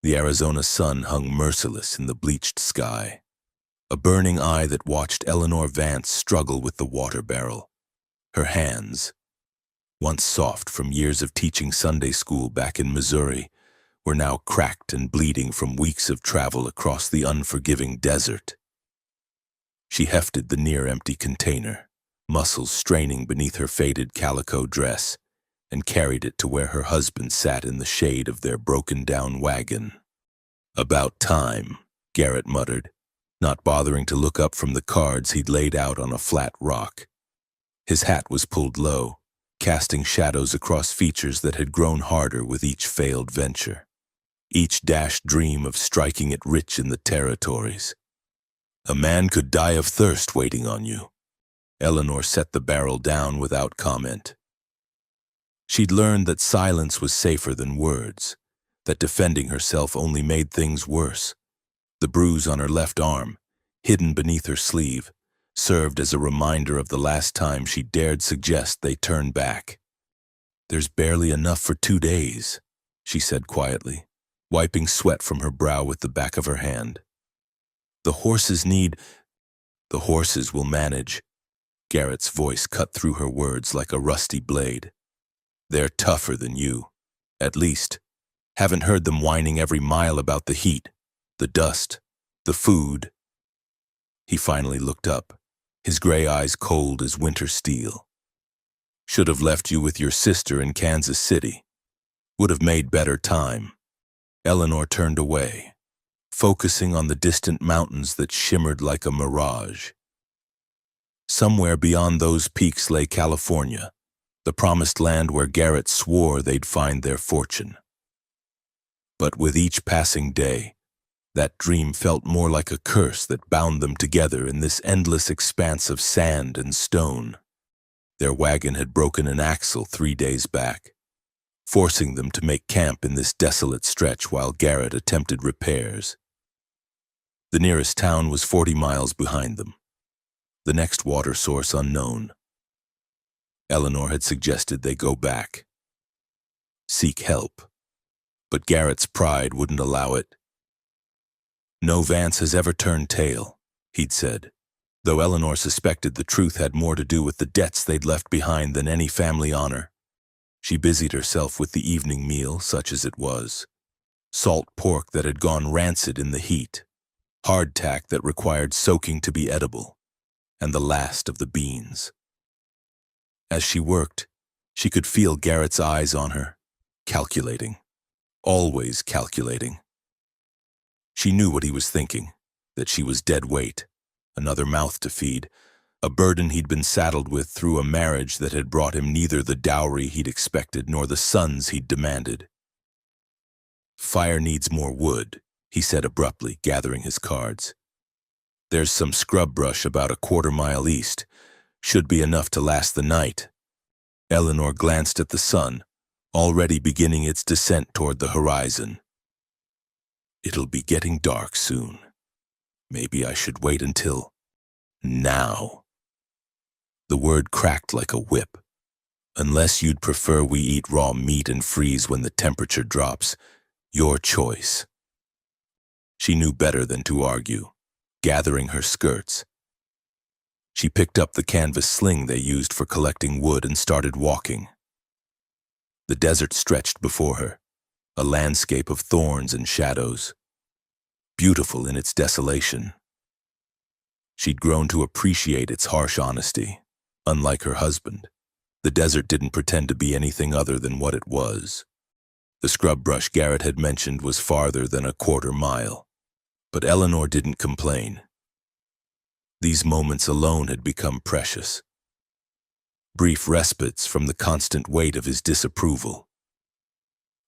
The Arizona sun hung merciless in the bleached sky, a burning eye that watched Eleanor Vance struggle with the water barrel. Her hands, once soft from years of teaching Sunday school back in Missouri, were now cracked and bleeding from weeks of travel across the unforgiving desert. She hefted the near-empty container, muscles straining beneath her faded calico dress, and carried it to where her husband sat in the shade of their broken-down wagon. "About time," Garrett muttered, not bothering to look up from the cards he'd laid out on a flat rock. His hat was pulled low, casting shadows across features that had grown harder with each failed venture, each dashed dream of striking it rich in the territories. "A man could die of thirst waiting on you." Eleanor set the barrel down without comment. She'd learned that silence was safer than words, that defending herself only made things worse. The bruise on her left arm, hidden beneath her sleeve, served as a reminder of the last time she dared suggest they turn back. "There's barely enough for 2 days," she said quietly, wiping sweat from her brow with the back of her hand. "The horses will manage." Garrett's voice cut through her words like a rusty blade. "They're tougher than you. At least, haven't heard them whining every mile about the heat, the dust, the food." He finally looked up, his gray eyes cold as winter steel. "Should have left you with your sister in Kansas City. Would have made better time." Eleanor turned away, focusing on the distant mountains that shimmered like a mirage. Somewhere beyond those peaks lay California, the promised land where Garrett swore they'd find their fortune. But with each passing day, that dream felt more like a curse that bound them together in this endless expanse of sand and stone. Their wagon had broken an axle 3 days back, forcing them to make camp in this desolate stretch while Garrett attempted repairs. The nearest town was 40 miles behind them, the next water source unknown. Eleanor had suggested they go back, seek help, but Garrett's pride wouldn't allow it. "No Vance has ever turned tail," he'd said, though Eleanor suspected the truth had more to do with the debts they'd left behind than any family honor. She busied herself with the evening meal, such as it was. Salt pork that had gone rancid in the heat, hardtack that required soaking to be edible, and the last of the beans. As she worked, she could feel Garrett's eyes on her, calculating, always calculating. She knew what he was thinking, that she was dead weight, another mouth to feed, a burden he'd been saddled with through a marriage that had brought him neither the dowry he'd expected nor the sons he'd demanded. "Fire needs more wood," he said abruptly, gathering his cards. "There's some scrub brush about a 1/4 mile east. Should be enough to last the night." Eleanor glanced at the sun, already beginning its descent toward the horizon. "It'll be getting dark soon. Maybe I should wait until now." The word cracked like a whip. "Unless you'd prefer we eat raw meat and freeze when the temperature drops, your choice." She knew better than to argue, gathering her skirts. She picked up the canvas sling they used for collecting wood and started walking. The desert stretched before her, a landscape of thorns and shadows, beautiful in its desolation. She'd grown to appreciate its harsh honesty. Unlike her husband, the desert didn't pretend to be anything other than what it was. The scrub brush Garrett had mentioned was farther than a 1/4 mile, but Eleanor didn't complain. These moments alone had become precious, brief respites from the constant weight of his disapproval.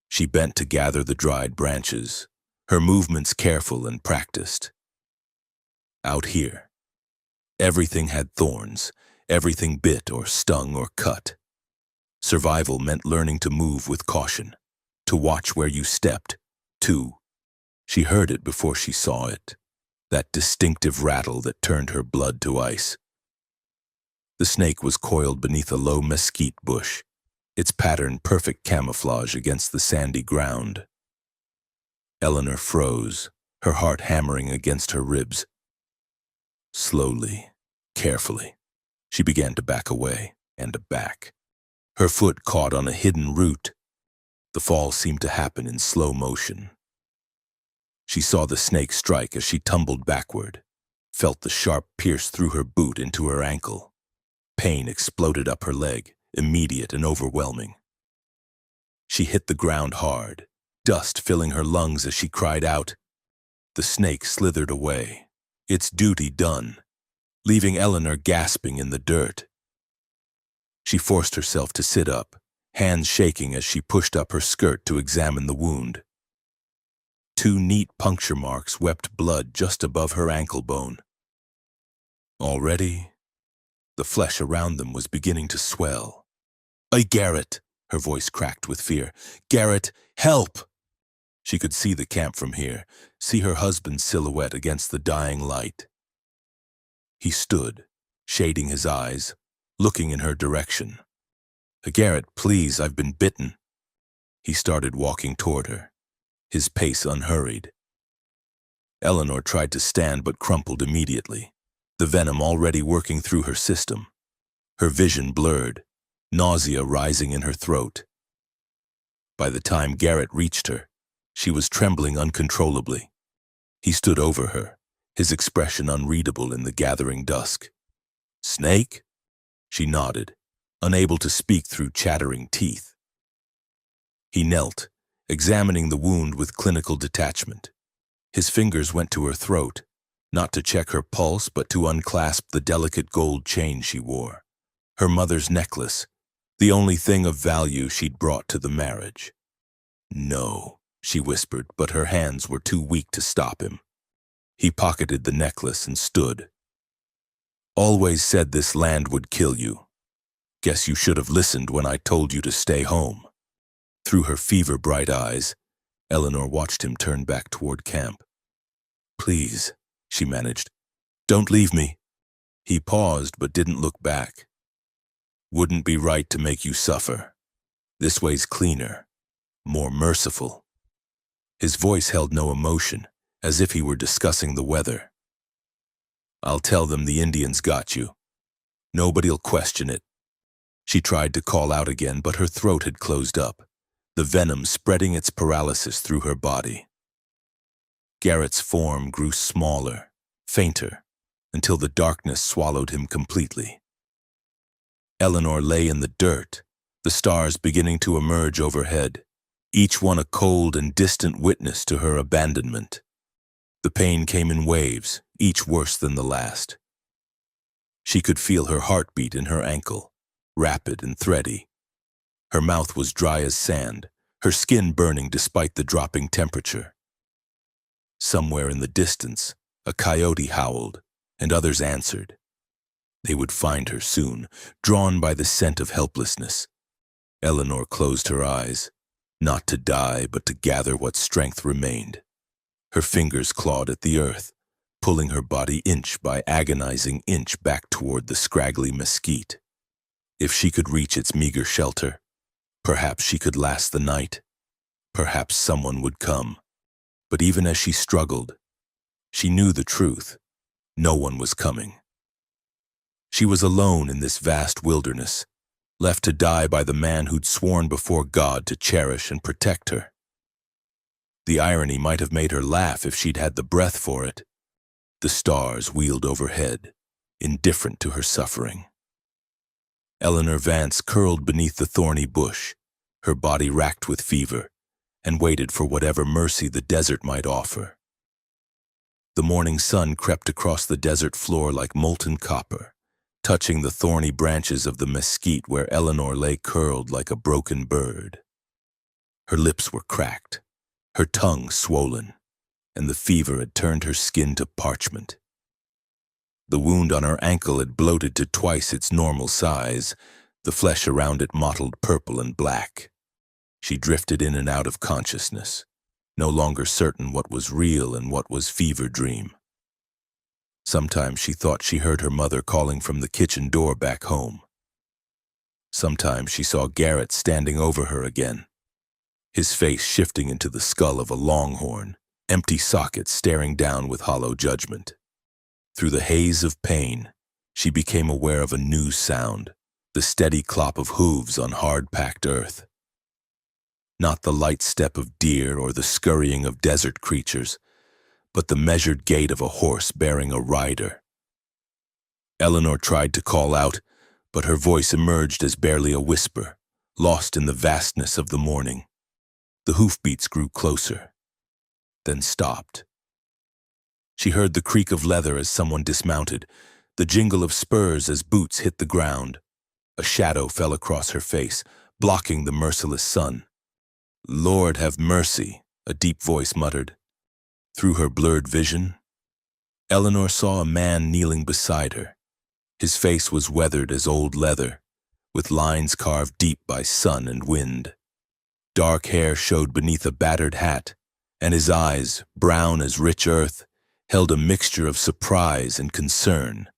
She bent to gather the dried branches, her movements careful and practiced. Out here, everything had thorns, everything bit or stung or cut. Survival meant learning to move with caution, to watch where you stepped, she heard it before she saw it, that distinctive rattle that turned her blood to ice. The snake was coiled beneath a low mesquite bush, its pattern perfect camouflage against the sandy ground. Eleanor froze, her heart hammering against her ribs. Slowly, carefully, she began to back away and back. Her foot caught on a hidden root. The fall seemed to happen in slow motion. She saw the snake strike as she tumbled backward, felt the sharp pierce through her boot into her ankle. Pain exploded up her leg, immediate and overwhelming. She hit the ground hard, dust filling her lungs as she cried out. The snake slithered away, its duty done, leaving Eleanor gasping in the dirt. She forced herself to sit up, hands shaking as she pushed up her skirt to examine the wound. 2 neat puncture marks wept blood just above her ankle bone. Already, the flesh around them was beginning to swell. Garrett!" Her voice cracked with fear. "Garrett, help!" She could see the camp from here, see her husband's silhouette against the dying light. He stood, shading his eyes, looking in her direction. "Garrett, please, I've been bitten." He started walking toward her, his pace unhurried. Eleanor tried to stand but crumpled immediately, the venom already working through her system. Her vision blurred, nausea rising in her throat. By the time Garrett reached her, she was trembling uncontrollably. He stood over her, his expression unreadable in the gathering dusk. "Snake?" She nodded, unable to speak through chattering teeth. He knelt, examining the wound with clinical detachment. His fingers went to her throat, not to check her pulse but to unclasp the delicate gold chain she wore, her mother's necklace, the only thing of value she'd brought to the marriage. "No," she whispered, but her hands were too weak to stop him. He pocketed the necklace and stood. "Always said this land would kill you. Guess you should have listened when I told you to stay home." Through her fever-bright eyes, Eleanor watched him turn back toward camp. "Please," she managed, "don't leave me." He paused but didn't look back. "Wouldn't be right to make you suffer. This way's cleaner, more merciful." His voice held no emotion, as if he were discussing the weather. "I'll tell them the Indians got you. Nobody'll question it." She tried to call out again, but her throat had closed up, the venom spreading its paralysis through her body. Garrett's form grew smaller, fainter, until the darkness swallowed him completely. Eleanor lay in the dirt, the stars beginning to emerge overhead, each one a cold and distant witness to her abandonment. The pain came in waves, each worse than the last. She could feel her heartbeat in her ankle, rapid and thready. Her mouth was dry as sand, her skin burning despite the dropping temperature. Somewhere in the distance, a coyote howled, and others answered. They would find her soon, drawn by the scent of helplessness. Eleanor closed her eyes, not to die but to gather what strength remained. Her fingers clawed at the earth, pulling her body inch by agonizing inch back toward the scraggly mesquite. If she could reach its meager shelter, perhaps she could last the night. Perhaps someone would come. But even as she struggled, she knew the truth. No one was coming. She was alone in this vast wilderness, left to die by the man who'd sworn before God to cherish and protect her. The irony might have made her laugh if she'd had the breath for it. The stars wheeled overhead, indifferent to her suffering. Eleanor Vance curled beneath the thorny bush, her body racked with fever, and waited for whatever mercy the desert might offer. The morning sun crept across the desert floor like molten copper, touching the thorny branches of the mesquite where Eleanor lay curled like a broken bird. Her lips were cracked, her tongue swollen, and the fever had turned her skin to parchment. The wound on her ankle had bloated to twice its normal size, the flesh around it mottled purple and black. She drifted in and out of consciousness, no longer certain what was real and what was fever dream. Sometimes she thought she heard her mother calling from the kitchen door back home. Sometimes she saw Garrett standing over her again, his face shifting into the skull of a longhorn, empty sockets staring down with hollow judgment. Through the haze of pain, she became aware of a new sound, the steady clop of hooves on hard-packed earth. Not the light step of deer or the scurrying of desert creatures, but the measured gait of a horse bearing a rider. Eleanor tried to call out, but her voice emerged as barely a whisper, lost in the vastness of the morning. The hoofbeats grew closer, then stopped. She heard the creak of leather as someone dismounted, the jingle of spurs as boots hit the ground. A shadow fell across her face, blocking the merciless sun. "Lord have mercy," a deep voice muttered. Through her blurred vision, Eleanor saw a man kneeling beside her. His face was weathered as old leather, with lines carved deep by sun and wind. Dark hair showed beneath a battered hat, and his eyes, brown as rich earth, held a mixture of surprise and concern.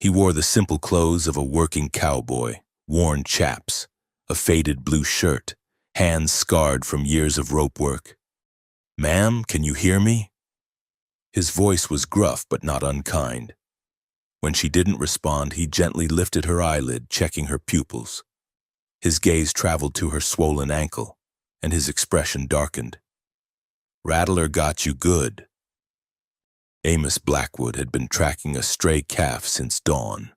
He wore the simple clothes of a working cowboy, worn chaps, a faded blue shirt, hands scarred from years of rope work. "Ma'am, can you hear me?" His voice was gruff but not unkind. When she didn't respond, he gently lifted her eyelid, checking her pupils. His gaze traveled to her swollen ankle, and his expression darkened. "Rattler got you good." Amos Blackwood had been tracking a stray calf since dawn,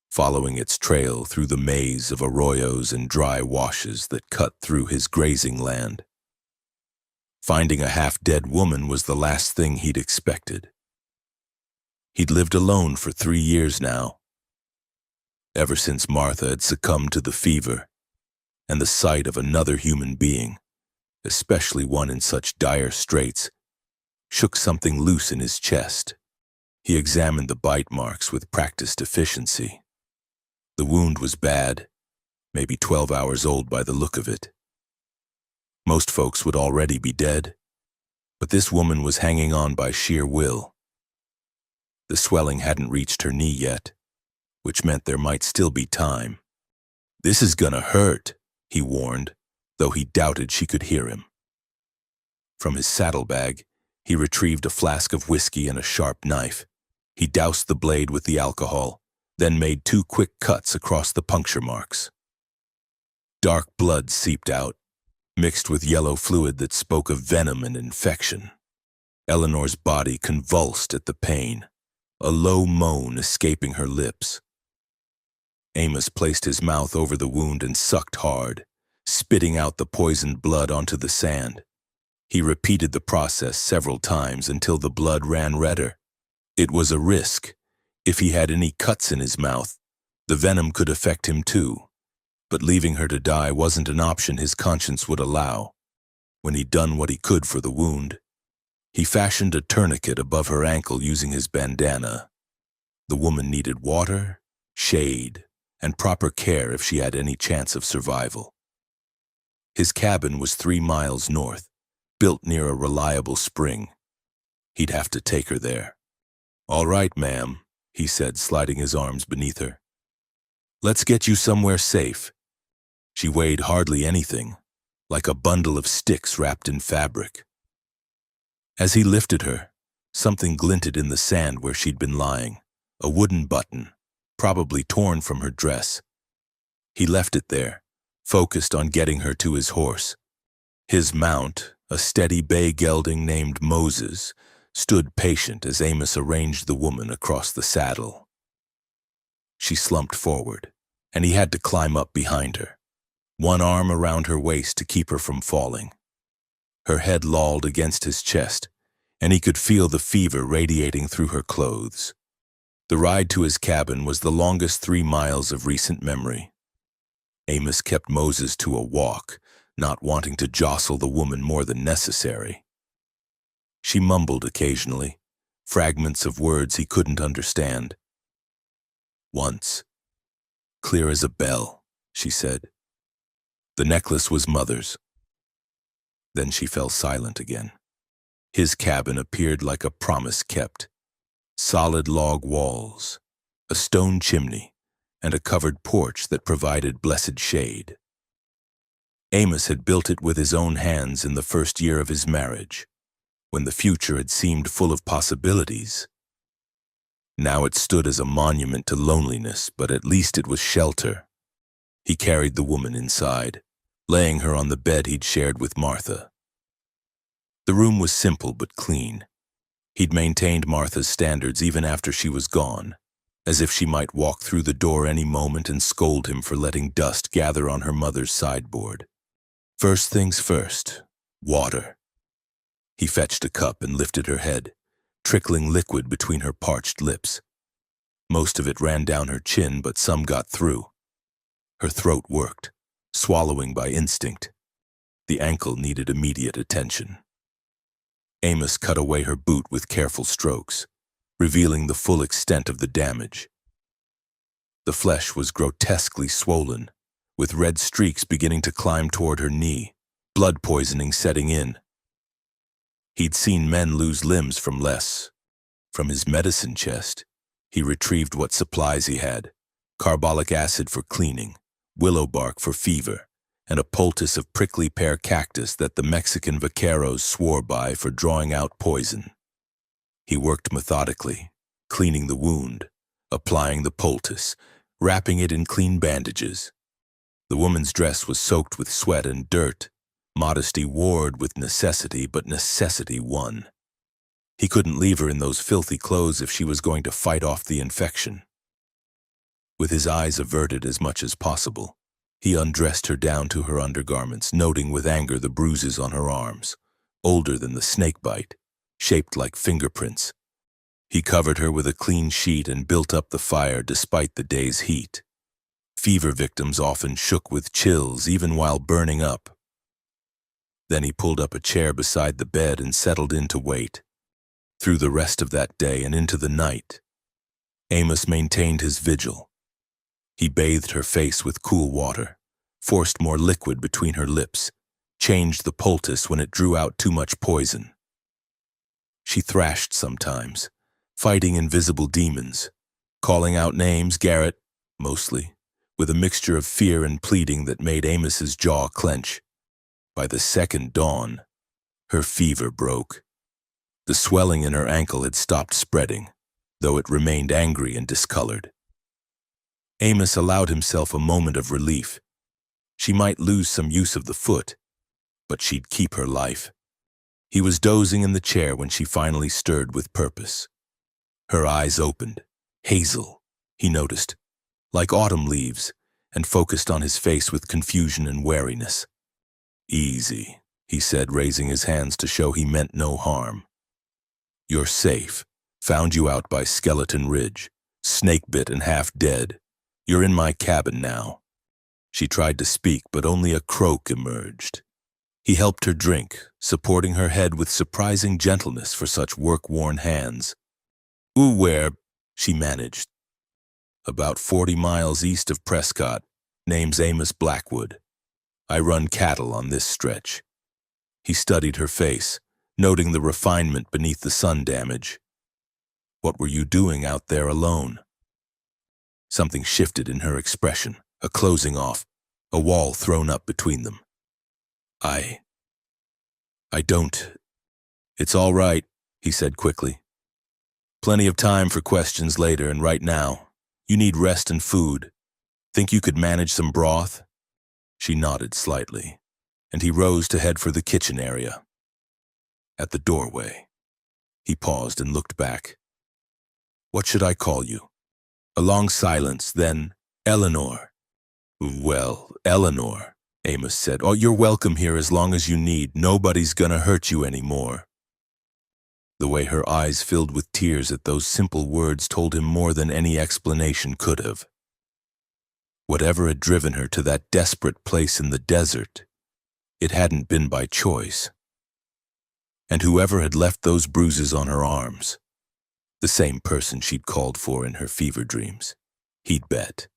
following its trail through the maze of arroyos and dry washes that cut through his grazing land. Finding a half-dead woman was the last thing he'd expected. He'd lived alone for 3 years now, ever since Martha had succumbed to the fever, and the sight of another human being, especially one in such dire straits, shook something loose in his chest. He examined the bite marks with practiced efficiency. The wound was bad, maybe 12 hours old by the look of it. Most folks would already be dead, but this woman was hanging on by sheer will. The swelling hadn't reached her knee yet, which meant there might still be time. "This is gonna hurt," he warned, though he doubted she could hear him. From his saddlebag, he retrieved a flask of whiskey and a sharp knife. He doused the blade with the alcohol, then made 2 quick cuts across the puncture marks. Dark blood seeped out, mixed with yellow fluid that spoke of venom and infection. Eleanor's body convulsed at the pain, a low moan escaping her lips. Amos placed his mouth over the wound and sucked hard, spitting out the poisoned blood onto the sand. He repeated the process several times until the blood ran redder. It was a risk. If he had any cuts in his mouth, the venom could affect him too. But leaving her to die wasn't an option his conscience would allow. When he'd done what he could for the wound, he fashioned a tourniquet above her ankle using his bandana. The woman needed water, shade, and proper care if she had any chance of survival. His cabin was 3 miles north, built near a reliable spring. He'd have to take her there. "All right, ma'am," he said, sliding his arms beneath her. "Let's get you somewhere safe." She weighed hardly anything, like a bundle of sticks wrapped in fabric. As he lifted her, something glinted in the sand where she'd been lying, a wooden button, probably torn from her dress. He left it there, focused on getting her to his horse. His mount, a steady bay gelding named Moses, stood patient as Amos arranged the woman across the saddle. She slumped forward, and he had to climb up behind her, one arm around her waist to keep her from falling. Her head lolled against his chest, and he could feel the fever radiating through her clothes. The ride to his cabin was the longest 3 miles of recent memory. Amos kept Moses to a walk, not wanting to jostle the woman more than necessary. She mumbled occasionally, fragments of words he couldn't understand. "Once, clear as a bell," she said. "The necklace was Mother's." Then she fell silent again. His cabin appeared like a promise kept. Solid log walls, a stone chimney, and a covered porch that provided blessed shade. Amos had built it with his own hands in the first year of his marriage. when the future had seemed full of possibilities. Now it stood as a monument to loneliness, but at least it was shelter. He carried the woman inside, laying her on the bed he'd shared with Martha. The room was simple but clean. He'd maintained Martha's standards even after she was gone, as if she might walk through the door any moment and scold him for letting dust gather on her mother's sideboard. First things first, water. He fetched a cup and lifted her head, trickling liquid between her parched lips. Most of it ran down her chin, but some got through. Her throat worked, swallowing by instinct. The ankle needed immediate attention. Amos cut away her boot with careful strokes, revealing the full extent of the damage. The flesh was grotesquely swollen, with red streaks beginning to climb toward her knee, blood poisoning setting in. He'd seen men lose limbs from less. From his medicine chest, he retrieved what supplies he had: carbolic acid for cleaning, willow bark for fever, and a poultice of prickly pear cactus that the Mexican vaqueros swore by for drawing out poison. He worked methodically, cleaning the wound, applying the poultice, wrapping it in clean bandages. The woman's dress was soaked with sweat and dirt. Modesty warred with necessity, but necessity won. He couldn't leave her in those filthy clothes if she was going to fight off the infection. With his eyes averted as much as possible, he undressed her down to her undergarments, noting with anger the bruises on her arms, older than the snakebite, shaped like fingerprints. He covered her with a clean sheet and built up the fire despite the day's heat. Fever victims often shook with chills even while burning up. Then he pulled up a chair beside the bed and settled in to wait. Through the rest of that day and into the night, Amos maintained his vigil. He bathed her face with cool water, forced more liquid between her lips, changed the poultice when it drew out too much poison. She thrashed sometimes, fighting invisible demons, calling out names, Garrett, mostly, with a mixture of fear and pleading that made Amos's jaw clench. By the second dawn, her fever broke. The swelling in her ankle had stopped spreading, though it remained angry and discolored. Amos allowed himself a moment of relief. She might lose some use of the foot, but she'd keep her life. He was dozing in the chair when she finally stirred with purpose. Her eyes opened, hazel, he noticed, like autumn leaves, and focused on his face with confusion and wariness. Easy, he said, raising his hands to show he meant no harm. You're safe. Found you out by Skeleton Ridge, snake-bit and half dead. You're in my cabin now. She tried to speak, but only a croak emerged. He helped her drink, supporting her head with surprising gentleness for such work-worn hands. Where? She managed. About 40 miles east of Prescott. Name's Amos Blackwood. I run cattle on this stretch. He studied her face, noting the refinement beneath the sun damage. What were you doing out there alone? Something shifted in her expression, a closing off, a wall thrown up between them. I don't. It's all right, he said quickly. Plenty of time for questions later, and right now, you need rest and food. Think you could manage some broth? She nodded slightly, and he rose to head for the kitchen area. At the doorway, he paused and looked back. What should I call you? A long silence, then, Eleanor. Well, Eleanor, Amos said. Oh, you're welcome here as long as you need. Nobody's gonna hurt you anymore. The way her eyes filled with tears at those simple words told him more than any explanation could have. Whatever had driven her to that desperate place in the desert, it hadn't been by choice. And whoever had left those bruises on her arms, the same person she'd called for in her fever dreams, he'd bet,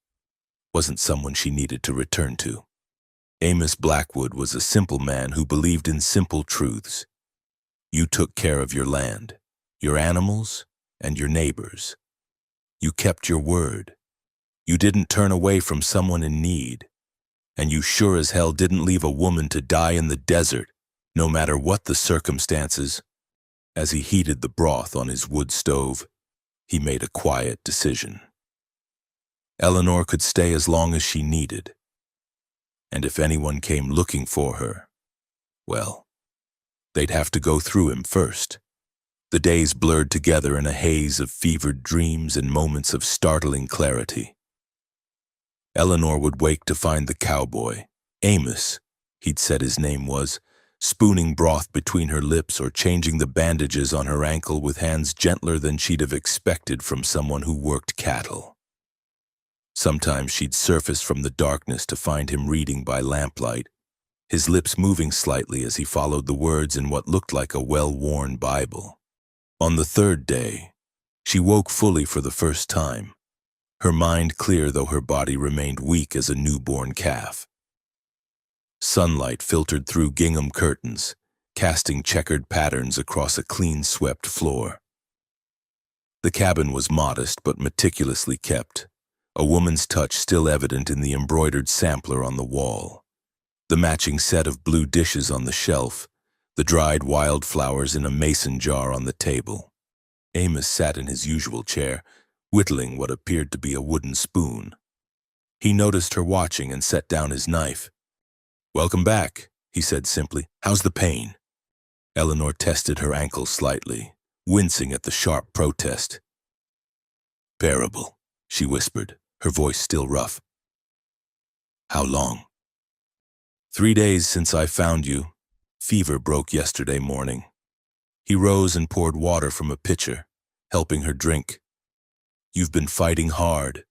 wasn't someone she needed to return to. Amos Blackwood was a simple man who believed in simple truths. You took care of your land, your animals, and your neighbors. You kept your word. You didn't turn away from someone in need. And you sure as hell didn't leave a woman to die in the desert, no matter what the circumstances. As he heated the broth on his wood stove, he made a quiet decision. Eleanor could stay as long as she needed, and if anyone came looking for her, well, they'd have to go through him first. The days blurred together in a haze of fevered dreams and moments of startling clarity. Eleanor would wake to find the cowboy, Amos, he'd said his name was, spooning broth between her lips or changing the bandages on her ankle with hands gentler than she'd have expected from someone who worked cattle. Sometimes she'd surface from the darkness to find him reading by lamplight, his lips moving slightly as he followed the words in what looked like a well-worn Bible. On the third day, she woke fully for the first time, her mind clear though her body remained weak as a newborn calf. Sunlight filtered through gingham curtains, casting checkered patterns across a clean-swept floor. The cabin was modest but meticulously kept, a woman's touch still evident in the embroidered sampler on the wall, the matching set of blue dishes on the shelf, the dried wildflowers in a mason jar on the table. Amos sat in his usual chair, whittling what appeared to be a wooden spoon. He noticed her watching and set down his knife. "Welcome back," he said simply. "How's the pain?" Eleanor tested her ankle slightly, wincing at the sharp protest. "Bearable," she whispered, her voice still rough. "How long?" "3 days since I found you. Fever broke yesterday morning." He rose and poured water from a pitcher, helping her drink. "You've been fighting hard."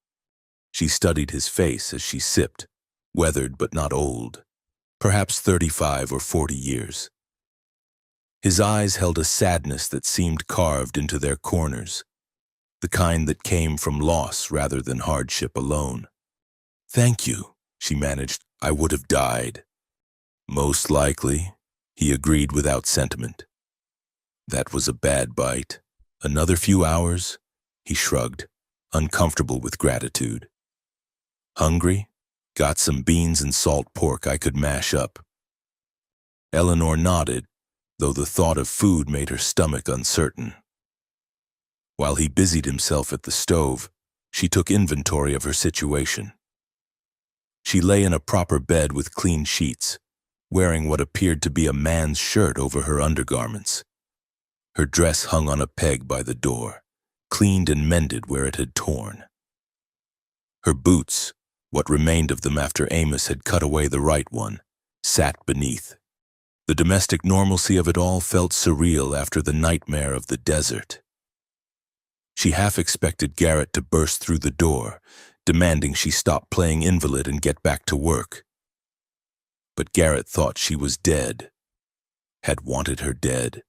She studied his face as she sipped, weathered but not old, perhaps 35 or 40 years. His eyes held a sadness that seemed carved into their corners, the kind that came from loss rather than hardship alone. "Thank you," she managed. "I would have died." "Most likely," he agreed without sentiment. "That was a bad bite. Another few hours?" He shrugged, uncomfortable with gratitude. "Hungry? Got some beans and salt pork I could mash up." Eleanor nodded, though the thought of food made her stomach uncertain. While he busied himself at the stove, she took inventory of her situation. She lay in a proper bed with clean sheets, wearing what appeared to be a man's shirt over her undergarments. Her dress hung on a peg by the door, cleaned and mended where it had torn. Her boots, what remained of them after Amos had cut away the right one, sat beneath. The domestic normalcy of it all felt surreal after the nightmare of the desert. She half expected Garrett to burst through the door, demanding she stop playing invalid and get back to work. But Garrett thought she was dead, had wanted her dead.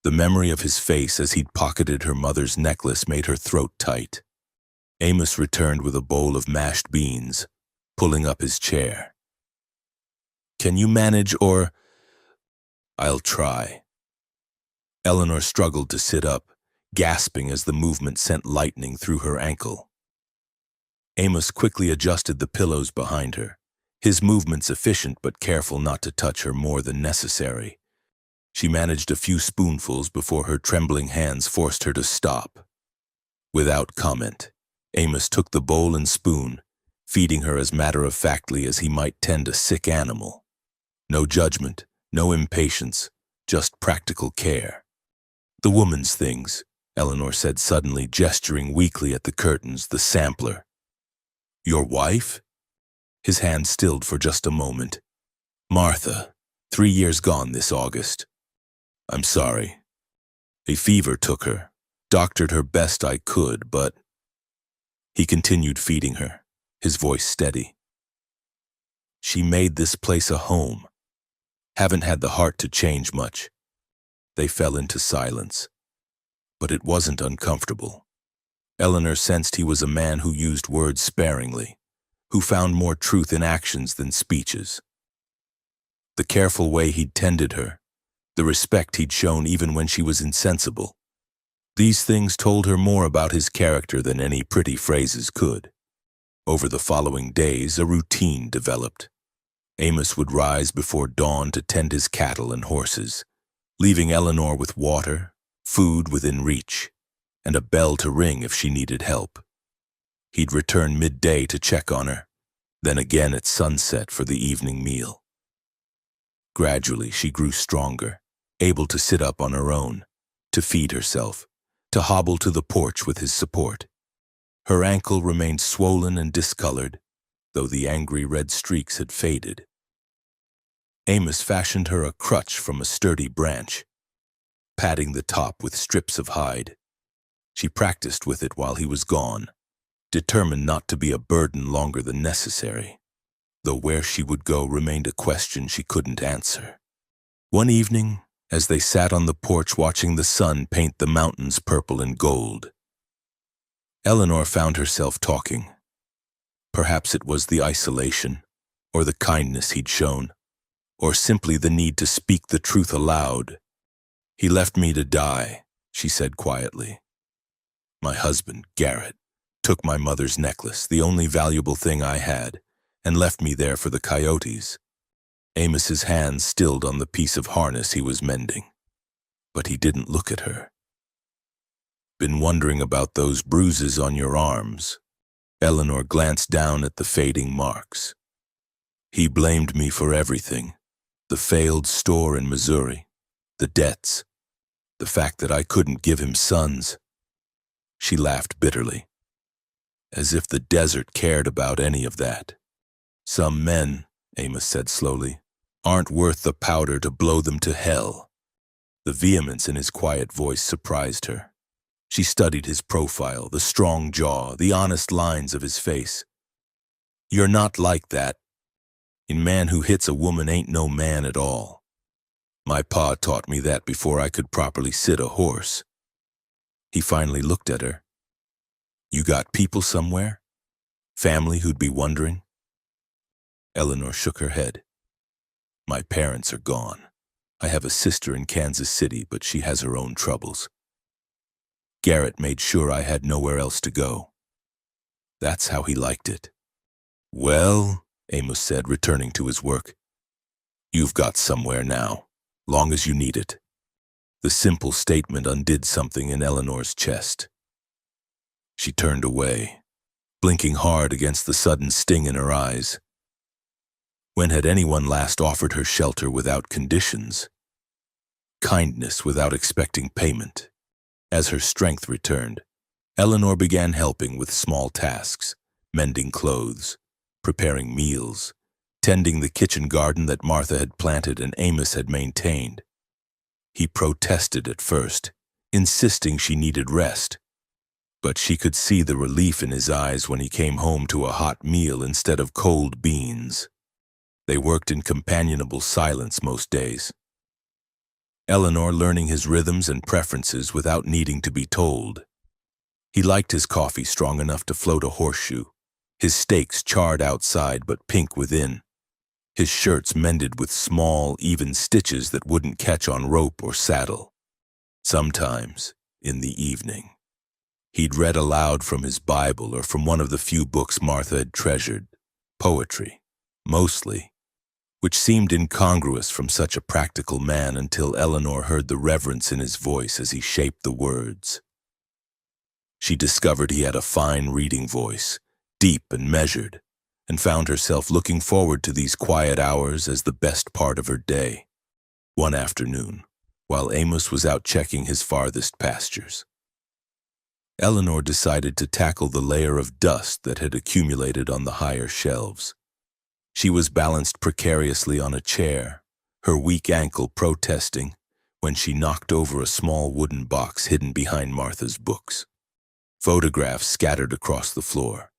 The memory of his face as he'd pocketed her mother's necklace made her throat tight. Amos returned with a bowl of mashed beans, pulling up his chair. "Can you manage or—" "I'll try." Eleanor struggled to sit up, gasping as the movement sent lightning through her ankle. Amos quickly adjusted the pillows behind her, his movements efficient but careful not to touch her more than necessary. She managed a few spoonfuls before her trembling hands forced her to stop. Without comment, Amos took the bowl and spoon, feeding her as matter-of-factly as he might tend a sick animal. No judgment, no impatience, just practical care. "The woman's things," Eleanor said suddenly, gesturing weakly at the curtains, the sampler. "Your wife?" His hand stilled for just a moment. "Martha, 3 years gone this August. I'm sorry. A fever took her, doctored her best I could, but—" He continued feeding her, his voice steady. "She made this place a home. Haven't had the heart to change much." They fell into silence. But it wasn't uncomfortable. Eleanor sensed he was a man who used words sparingly, who found more truth in actions than speeches. The careful way he'd tended her, the respect he'd shown even when she was insensible, these things told her more about his character than any pretty phrases could. Over the following days, a routine developed. Amos would rise before dawn to tend his cattle and horses, leaving Eleanor with water, food within reach, and a bell to ring if she needed help. He'd return midday to check on her, then again at sunset for the evening meal. Gradually, she grew stronger, able to sit up on her own, to feed herself, to hobble to the porch with his support. Her ankle remained swollen and discolored, though the angry red streaks had faded. Amos fashioned her a crutch from a sturdy branch, padding the top with strips of hide. She practiced with it while he was gone, determined not to be a burden longer than necessary, though where she would go remained a question she couldn't answer. One evening, as they sat on the porch watching the sun paint the mountains purple and gold, Eleanor found herself talking. Perhaps it was the isolation, or the kindness he'd shown, or simply the need to speak the truth aloud. "He left me to die," she said quietly. "My husband, Garrett, took my mother's necklace, the only valuable thing I had, and left me there for the coyotes." Amos's hands stilled on the piece of harness he was mending, but he didn't look at her. "Been wondering about those bruises on your arms." Eleanor glanced down at the fading marks. "He blamed me for everything. The failed store in Missouri, the debts, the fact that I couldn't give him sons." She laughed bitterly, as if the desert cared about any of that. "Some men," Amos said slowly, "aren't worth the powder to blow them to hell." The vehemence in his quiet voice surprised her. She studied his profile, the strong jaw, the honest lines of his face. "You're not like that. A man who hits a woman ain't no man at all. My pa taught me that before I could properly sit a horse." He finally looked at her. "You got people somewhere? Family who'd be wondering?" Eleanor shook her head. "My parents are gone. I have a sister in Kansas City, but she has her own troubles. Garrett made sure I had nowhere else to go. That's how he liked it." "Well," Amos said, returning to his work, "you've got somewhere now, long as you need it." The simple statement undid something in Eleanor's chest. She turned away, blinking hard against the sudden sting in her eyes. When had anyone last offered her shelter without conditions? Kindness without expecting payment? As her strength returned, Eleanor began helping with small tasks, mending clothes, preparing meals, tending the kitchen garden that Martha had planted and Amos had maintained. He protested at first, insisting she needed rest, but she could see the relief in his eyes when he came home to a hot meal instead of cold beans. They worked in companionable silence most days, Eleanor learning his rhythms and preferences without needing to be told. He liked his coffee strong enough to float a horseshoe, his steaks charred outside but pink within, his shirts mended with small, even stitches that wouldn't catch on rope or saddle. Sometimes, in the evening, he'd read aloud from his Bible or from one of the few books Martha had treasured, poetry, mostly, which seemed incongruous from such a practical man until Eleanor heard the reverence in his voice as he shaped the words. She discovered he had a fine reading voice, deep and measured, and found herself looking forward to these quiet hours as the best part of her day. One afternoon, while Amos was out checking his farthest pastures, Eleanor decided to tackle the layer of dust that had accumulated on the higher shelves. She was balanced precariously on a chair, her weak ankle protesting, when she knocked over a small wooden box hidden behind Martha's books. Photographs scattered across the floor.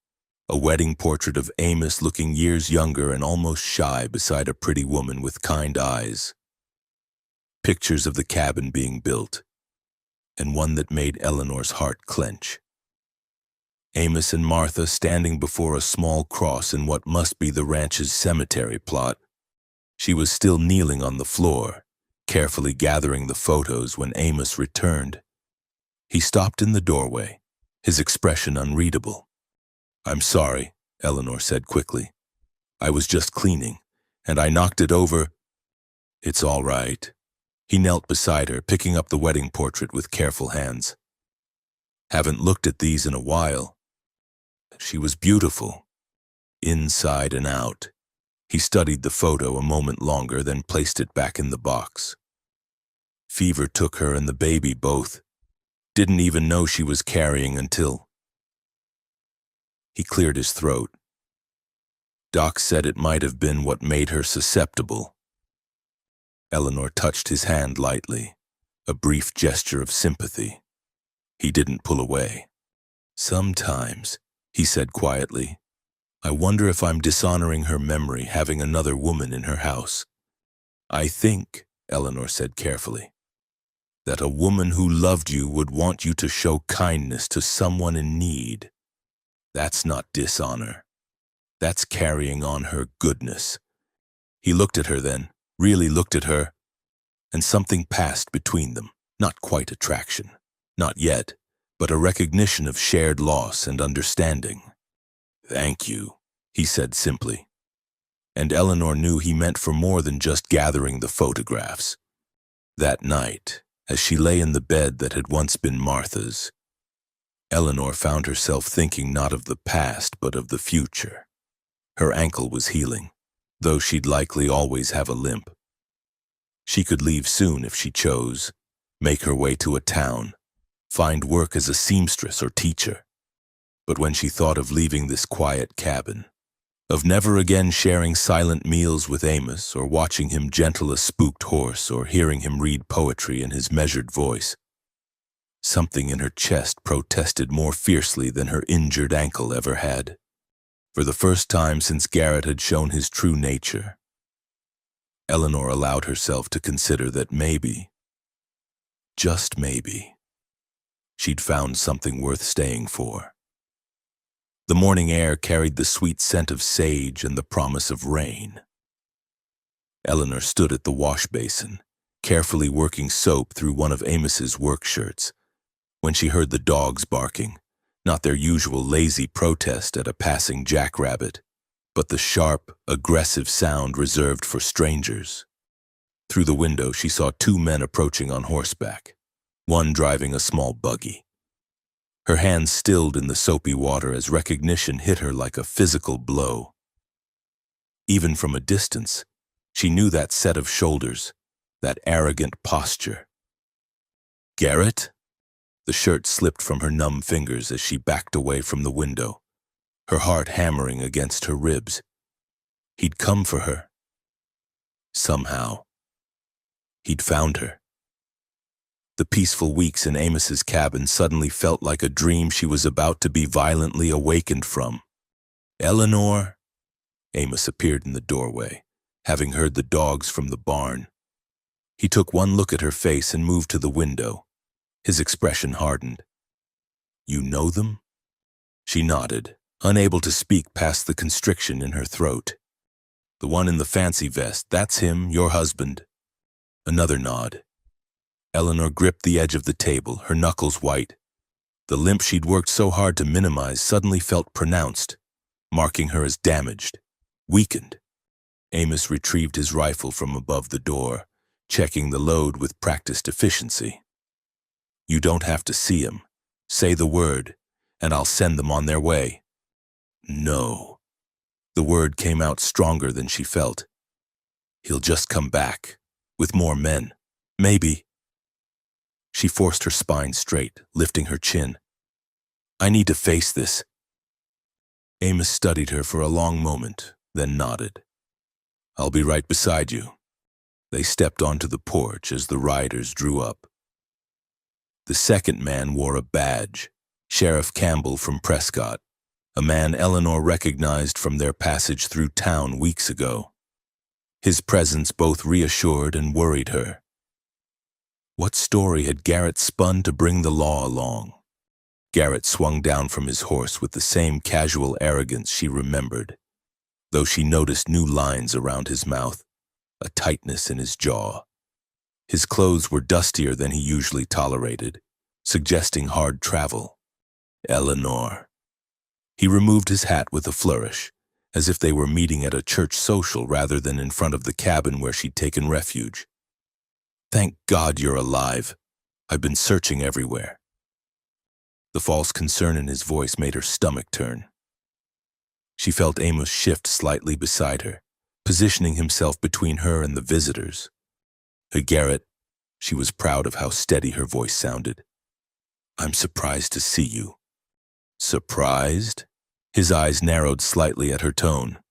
A wedding portrait of Amos looking years younger and almost shy beside a pretty woman with kind eyes. Pictures of the cabin being built, and one that made Eleanor's heart clench. Amos and Martha standing before a small cross in what must be the ranch's cemetery plot. She was still kneeling on the floor, carefully gathering the photos when Amos returned. He stopped in the doorway, his expression unreadable. "I'm sorry," Eleanor said quickly. "I was just cleaning, and I knocked it over." "It's all right." He knelt beside her, picking up the wedding portrait with careful hands. Haven't looked at these in a while. She was beautiful, inside and out. He studied the photo a moment longer, then placed it back in the box. Fever took her and the baby both. Didn't even know she was carrying until... He cleared his throat. Doc said it might have been what made her susceptible. Eleanor touched his hand lightly, a brief gesture of sympathy. He didn't pull away. Sometimes, he said quietly, I wonder if I'm dishonoring her memory having another woman in her house. I think, Eleanor said carefully, that a woman who loved you would want you to show kindness to someone in need. That's not dishonor. That's carrying on her goodness. He looked at her then, really looked at her, and something passed between them. Not quite attraction, not yet, but a recognition of shared loss and understanding. Thank you, he said simply. And Eleanor knew he meant for more than just gathering the photographs. That night, as she lay in the bed that had once been Martha's, Eleanor found herself thinking not of the past but of the future. Her ankle was healing, though she'd likely always have a limp. She could leave soon if she chose, make her way to a town, find work as a seamstress or teacher. But when she thought of leaving this quiet cabin, of never again sharing silent meals with Amos or watching him gentle a spooked horse or hearing him read poetry in his measured voice, something in her chest protested more fiercely than her injured ankle ever had. For the first time since Garrett had shown his true nature, Eleanor allowed herself to consider that maybe, just maybe, she'd found something worth staying for. The morning air carried the sweet scent of sage and the promise of rain. Eleanor stood at the wash basin, carefully working soap through one of Amos's work shirts, when she heard the dogs barking, not their usual lazy protest at a passing jackrabbit, but the sharp, aggressive sound reserved for strangers. Through the window, she saw two men approaching on horseback, one driving a small buggy. Her hands stilled in the soapy water as recognition hit her like a physical blow. Even from a distance, she knew that set of shoulders, that arrogant posture. Garrett? The shirt slipped from her numb fingers as she backed away from the window, her heart hammering against her ribs. He'd come for her. Somehow. He'd found her. The peaceful weeks in Amos's cabin suddenly felt like a dream she was about to be violently awakened from. Eleanor? Amos appeared in the doorway, having heard the dogs from the barn. He took one look at her face and moved to the window. His expression hardened. You know them? She nodded, unable to speak past the constriction in her throat. The one in the fancy vest, that's him, your husband. Another nod. Eleanor gripped the edge of the table, her knuckles white. The limp she'd worked so hard to minimize suddenly felt pronounced, marking her as damaged, weakened. Amos retrieved his rifle from above the door, checking the load with practiced efficiency. You don't have to see him. Say the word, and I'll send them on their way. No. The word came out stronger than she felt. He'll just come back, with more men. Maybe. She forced her spine straight, lifting her chin. I need to face this. Amos studied her for a long moment, then nodded. I'll be right beside you. They stepped onto the porch as the riders drew up. The second man wore a badge, Sheriff Campbell from Prescott, a man Eleanor recognized from their passage through town weeks ago. His presence both reassured and worried her. What story had Garrett spun to bring the law along? Garrett swung down from his horse with the same casual arrogance she remembered, though she noticed new lines around his mouth, a tightness in his jaw. His clothes were dustier than he usually tolerated, suggesting hard travel. Eleanor. He removed his hat with a flourish, as if they were meeting at a church social rather than in front of the cabin where she'd taken refuge. Thank God you're alive. I've been searching everywhere." The false concern in his voice made her stomach turn. She felt Amos shift slightly beside her, positioning himself between her and the visitors. "Garrett," she was proud of how steady her voice sounded. "I'm surprised to see you." "Surprised?" His eyes narrowed slightly at her tone.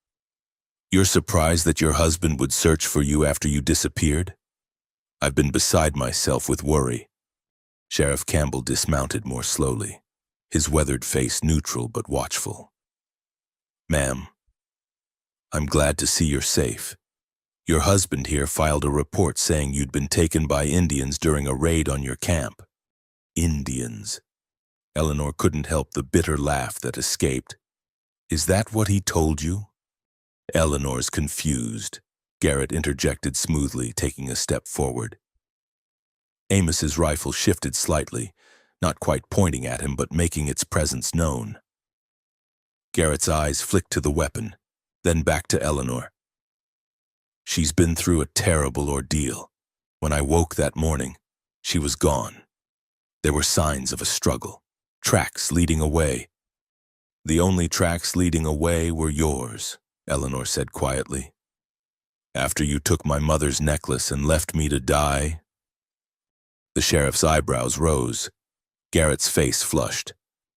"You're surprised that your husband would search for you after you disappeared?" "I've been beside myself with worry." Sheriff Campbell dismounted more slowly, his weathered face neutral but watchful. "Ma'am, I'm glad to see you're safe. Your husband here filed a report saying you'd been taken by Indians during a raid on your camp." "Indians?" Eleanor couldn't help the bitter laugh that escaped. "Is that what he told you?" "Eleanor's confused," Garrett interjected smoothly, taking a step forward. Amos's rifle shifted slightly, not quite pointing at him but making its presence known. Garrett's eyes flicked to the weapon, then back to Eleanor. "She's been through a terrible ordeal. When I woke that morning, she was gone. There were signs of a struggle, tracks leading away." "The only tracks leading away were yours," Eleanor said quietly. "After you took my mother's necklace and left me to die." The sheriff's eyebrows rose. Garrett's face flushed,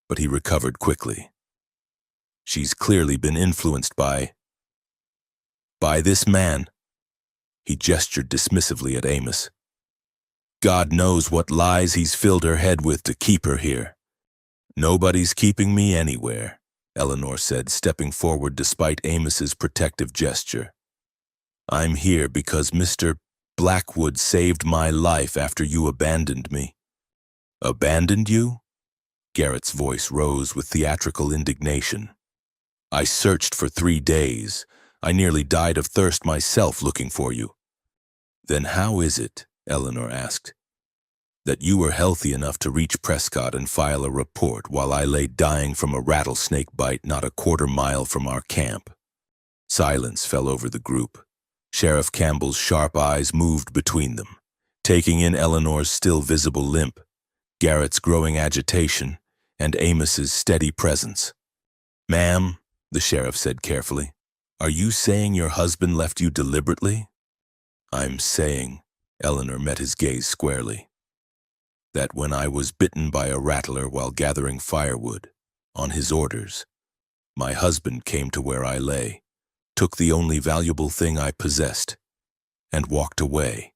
but he recovered quickly. "She's clearly been influenced by this man." He gestured dismissively at Amos. "God knows what lies he's filled her head with to keep her here." "Nobody's keeping me anywhere," Eleanor said, stepping forward despite Amos's protective gesture. "I'm here because Mr. Blackwood saved my life after you abandoned me." "Abandoned you?" Garrett's voice rose with theatrical indignation. "I searched for 3 days. I nearly died of thirst myself looking for you." "Then how is it," Eleanor asked, "that you were healthy enough to reach Prescott and file a report while I lay dying from a rattlesnake bite not a quarter-mile from our camp?" Silence fell over the group. Sheriff Campbell's sharp eyes moved between them, taking in Eleanor's still visible limp, Garrett's growing agitation, and Amos's steady presence. "Ma'am," the sheriff said carefully, "are you saying your husband left you deliberately?" "I'm saying," Eleanor met his gaze squarely, "that when I was bitten by a rattler while gathering firewood, on his orders, my husband came to where I lay, took the only valuable thing I possessed, and walked away.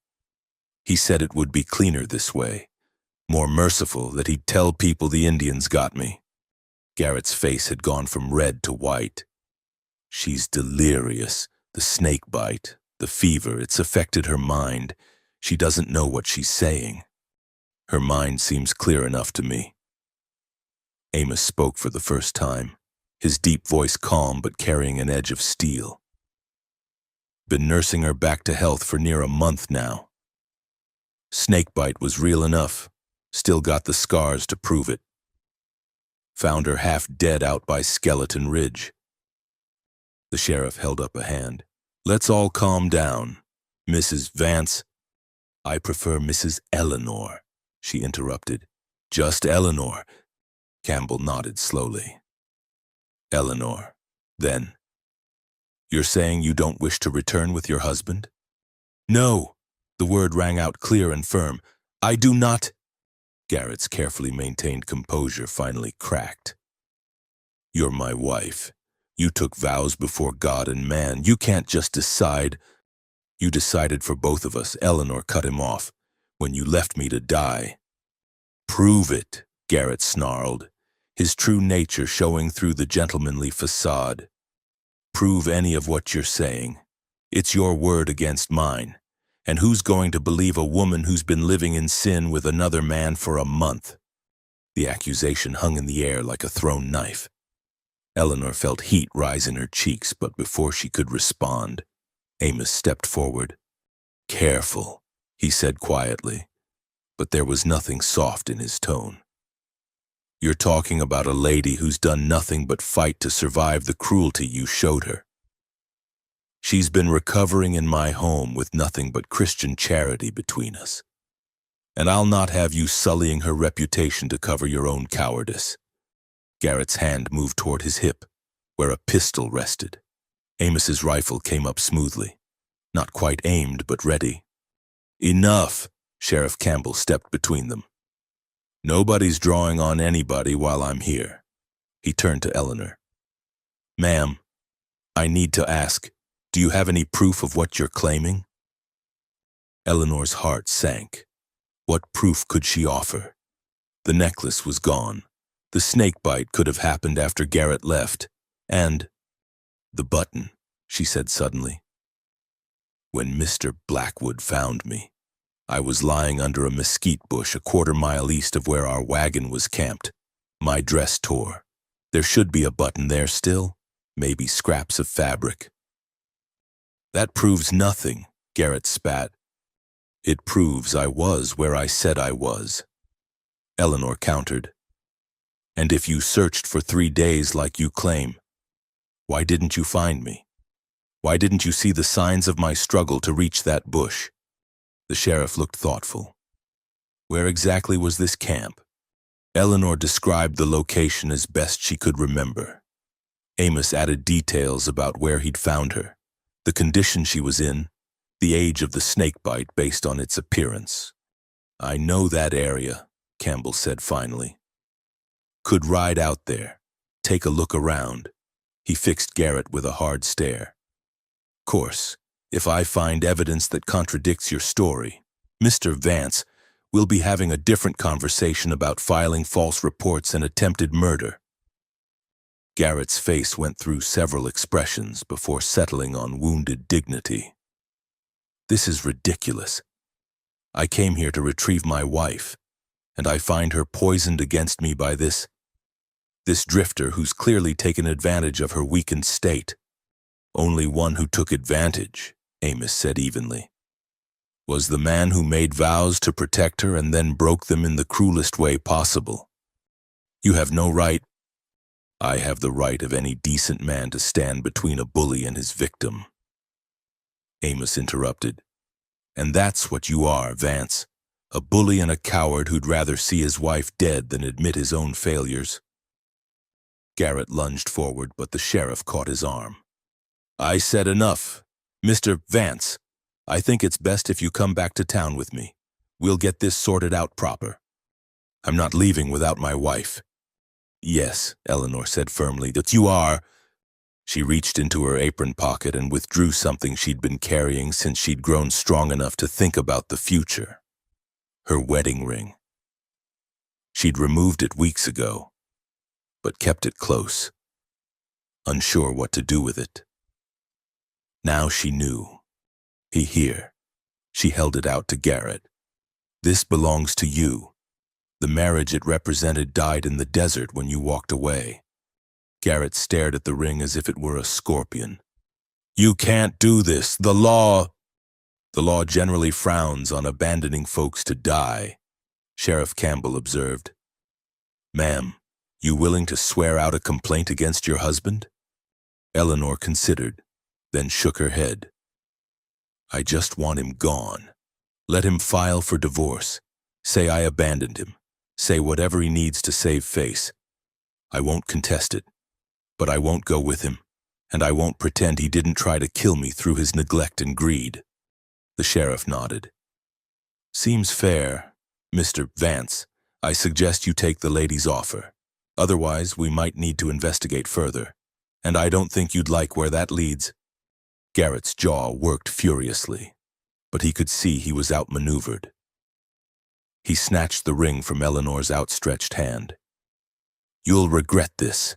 He said it would be cleaner this way, more merciful, that he'd tell people the Indians got me." Garrett's face had gone from red to white. "She's delirious. The snake bite, the fever, it's affected her mind. She doesn't know what she's saying. Her mind seems clear enough to me." Amos spoke for the first time, his deep voice calm but carrying an edge of steel. "Been nursing her back to health for near a month now. Snakebite was real enough, still got the scars to prove it. Found her half dead out by Skeleton Ridge." The sheriff held up a hand. "Let's all calm down. Mrs. Vance—" "I prefer Mrs. Eleanor," she interrupted. "Just Eleanor." Campbell nodded slowly. "Eleanor, then. You're saying you don't wish to return with your husband?" "No," the word rang out clear and firm. "I do not." Garrett's carefully maintained composure finally cracked. "You're my wife. You took vows before God and man. You can't just decide." "You decided for both of us," Eleanor cut him off, "when you left me to die." "Prove it," Garrett snarled, his true nature showing through the gentlemanly facade. "Prove any of what you're saying. It's your word against mine. And who's going to believe a woman who's been living in sin with another man for a month?" The accusation hung in the air like a thrown knife. Eleanor felt heat rise in her cheeks, but before she could respond, Amos stepped forward. "Careful," he said quietly, but there was nothing soft in his tone. "You're talking about a lady who's done nothing but fight to survive the cruelty you showed her." She's been recovering in my home with nothing but Christian charity between us. And I'll not have you sullying her reputation to cover your own cowardice." Garrett's hand moved toward his hip, where a pistol rested. Amos's rifle came up smoothly, not quite aimed but ready. "Enough," Sheriff Campbell stepped between them. "Nobody's drawing on anybody while I'm here." He turned to Eleanor. "Ma'am, I need to ask, do you have any proof of what you're claiming?" Eleanor's heart sank. What proof could she offer? The necklace was gone. The snakebite could have happened after Garrett left. And the button, she said suddenly. "When Mr. Blackwood found me, I was lying under a mesquite bush a quarter-mile east of where our wagon was camped. My dress tore. There should be a button there still, maybe scraps of fabric." "That proves nothing," Garrett spat. "It proves I was where I said I was," Eleanor countered. "And if you searched for 3 days like you claim, why didn't you find me? Why didn't you see the signs of my struggle to reach that bush?" The sheriff looked thoughtful. "Where exactly was this camp?" Eleanor described the location as best she could remember. Amos added details about where he'd found her, the condition she was in, the age of the snakebite based on its appearance. "I know that area," Campbell said finally. "Could ride out there, take a look around." He fixed Garrett with a hard stare. "Course, if I find evidence that contradicts your story, Mr. Vance, we'll be having a different conversation about filing false reports and attempted murder." Garrett's face went through several expressions before settling on wounded dignity. "This is ridiculous. I came here to retrieve my wife, and I find her poisoned against me by this drifter who's clearly taken advantage of her weakened state." "Only one who took advantage," Amos said evenly, "was the man who made vows to protect her and then broke them in the cruelest way possible. You have no right—" "I have the right of any decent man to stand between a bully and his victim," Amos interrupted. "And that's what you are, Vance. A bully and a coward who'd rather see his wife dead than admit his own failures." Garrett lunged forward, but the sheriff caught his arm. "I said enough. Mr. Vance, I think it's best if you come back to town with me. We'll get this sorted out proper. I'm not leaving without my wife." "Yes," Eleanor said firmly, "that you are." She reached into her apron pocket and withdrew something she'd been carrying since she'd grown strong enough to think about the future. Her wedding ring. She'd removed it weeks ago, but kept it close, unsure what to do with it. Now she knew. Here. She held it out to Garrett. "This belongs to you. The marriage it represented died in the desert when you walked away." Garrett stared at the ring as if it were a scorpion. "You can't do this. The law generally frowns on abandoning folks to die," Sheriff Campbell observed. "Ma'am, you willing to swear out a complaint against your husband?" Eleanor considered, then shook her head. "I just want him gone. Let him file for divorce. Say I abandoned him. Say whatever he needs to save face. I won't contest it. But I won't go with him, and I won't pretend he didn't try to kill me through his neglect and greed." The sheriff nodded. "Seems fair. Mr. Vance, I suggest you take the lady's offer. Otherwise, we might need to investigate further, and I don't think you'd like where that leads." Garrett's jaw worked furiously, but he could see he was outmaneuvered. He snatched the ring from Eleanor's outstretched hand. "You'll regret this.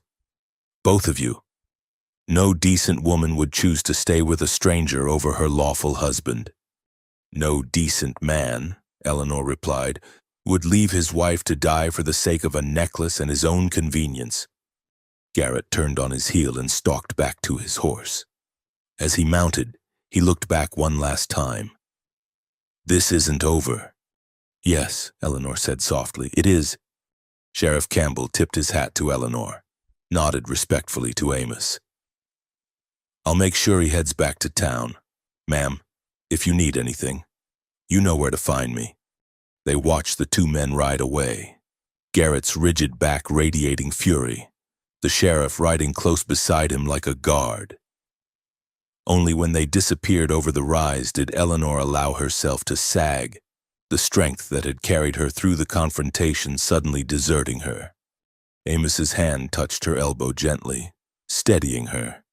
Both of you. No decent woman would choose to stay with a stranger over her lawful husband." "No decent man," Eleanor replied, "would leave his wife to die for the sake of a necklace and his own convenience." Garrett turned on his heel and stalked back to his horse. As he mounted, he looked back one last time. "This isn't over." "Yes," Eleanor said softly, "it is." Sheriff Campbell tipped his hat to Eleanor, nodded respectfully to Amos. I'll make sure he heads back to town. Ma'am, if you need anything, you know where to find me." They watched the two men ride away, Garrett's rigid back radiating fury, the sheriff riding close beside him like a guard. Only when they disappeared over the rise did Eleanor allow herself to sag, the strength that had carried her through the confrontation suddenly deserting her. Amos's hand touched her elbow gently, steadying her.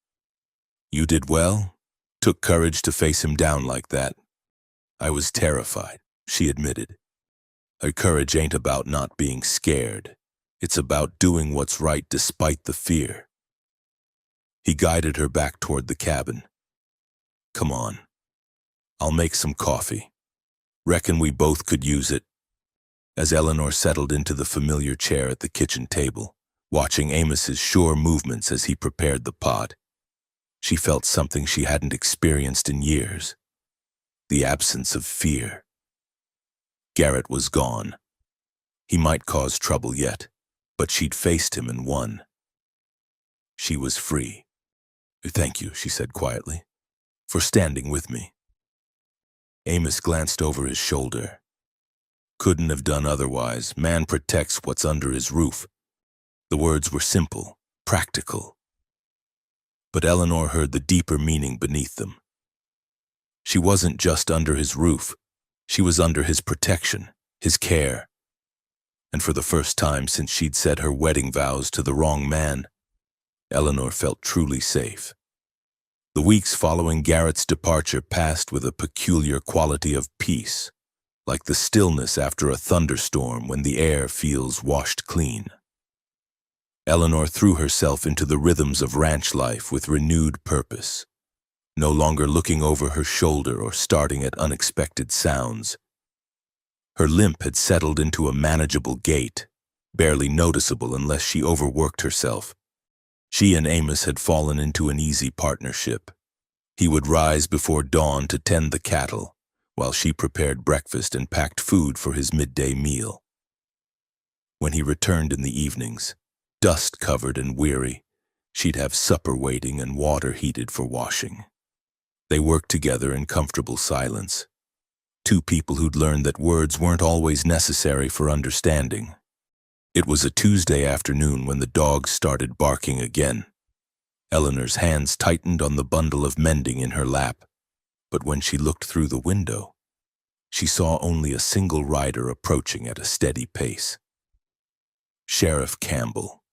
"You did well. Took courage to face him down like that." "I was terrified," she admitted. "Her courage ain't about not being scared. It's about doing what's right despite the fear." He guided her back toward the cabin. "Come on. I'll make some coffee. Reckon we both could use it." As Eleanor settled into the familiar chair at the kitchen table, watching Amos's sure movements as he prepared the pot, she felt something she hadn't experienced in years: the absence of fear. Garrett was gone. He might cause trouble yet, but she'd faced him and won. She was free. "Thank you," she said quietly, "for standing with me." Amos glanced over his shoulder. "Couldn't have done otherwise. Man protects what's under his roof." The words were simple, practical. But Eleanor heard the deeper meaning beneath them. She wasn't just under his roof. She was under his protection, his care. And for the first time since she'd said her wedding vows to the wrong man, Eleanor felt truly safe. The weeks following Garrett's departure passed with a peculiar quality of peace, like the stillness after a thunderstorm when the air feels washed clean. Eleanor threw herself into the rhythms of ranch life with renewed purpose, no longer looking over her shoulder or starting at unexpected sounds. Her limp had settled into a manageable gait, barely noticeable unless she overworked herself. She and Amos had fallen into an easy partnership. He would rise before dawn to tend the cattle, while she prepared breakfast and packed food for his midday meal. When he returned in the evenings, dust-covered and weary, she'd have supper waiting and water heated for washing. They worked together in comfortable silence, two people who'd learned that words weren't always necessary for understanding. It was a Tuesday afternoon when the dogs started barking again. Eleanor's hands tightened on the bundle of mending in her lap, but when she looked through the window, she saw only a single rider approaching at a steady pace. Sheriff Campbell,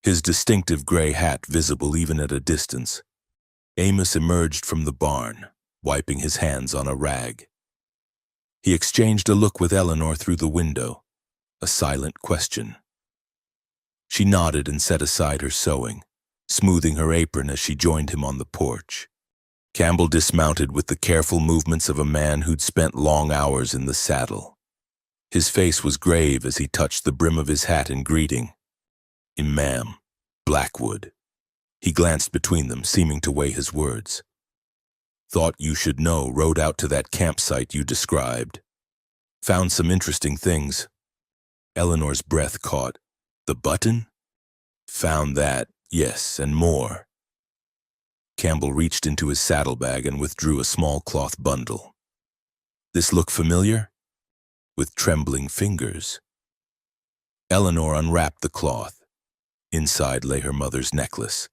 his distinctive gray hat visible even at a distance. Amos emerged from the barn, wiping his hands on a rag. He exchanged a look with Eleanor through the window, a silent question. She nodded and set aside her sewing, smoothing her apron as she joined him on the porch. Campbell dismounted with the careful movements of a man who'd spent long hours in the saddle. His face was grave as he touched the brim of his hat in greeting. "Ma'am, Blackwood." He glanced between them, seeming to weigh his words. "Thought you should know, rode out to that campsite you described. Found some interesting things." Eleanor's breath caught. "The button?" "Found that, yes, and more." Campbell reached into his saddlebag and withdrew a small cloth bundle. "This look familiar?" With trembling fingers, Eleanor unwrapped the cloth. Inside lay her mother's necklace,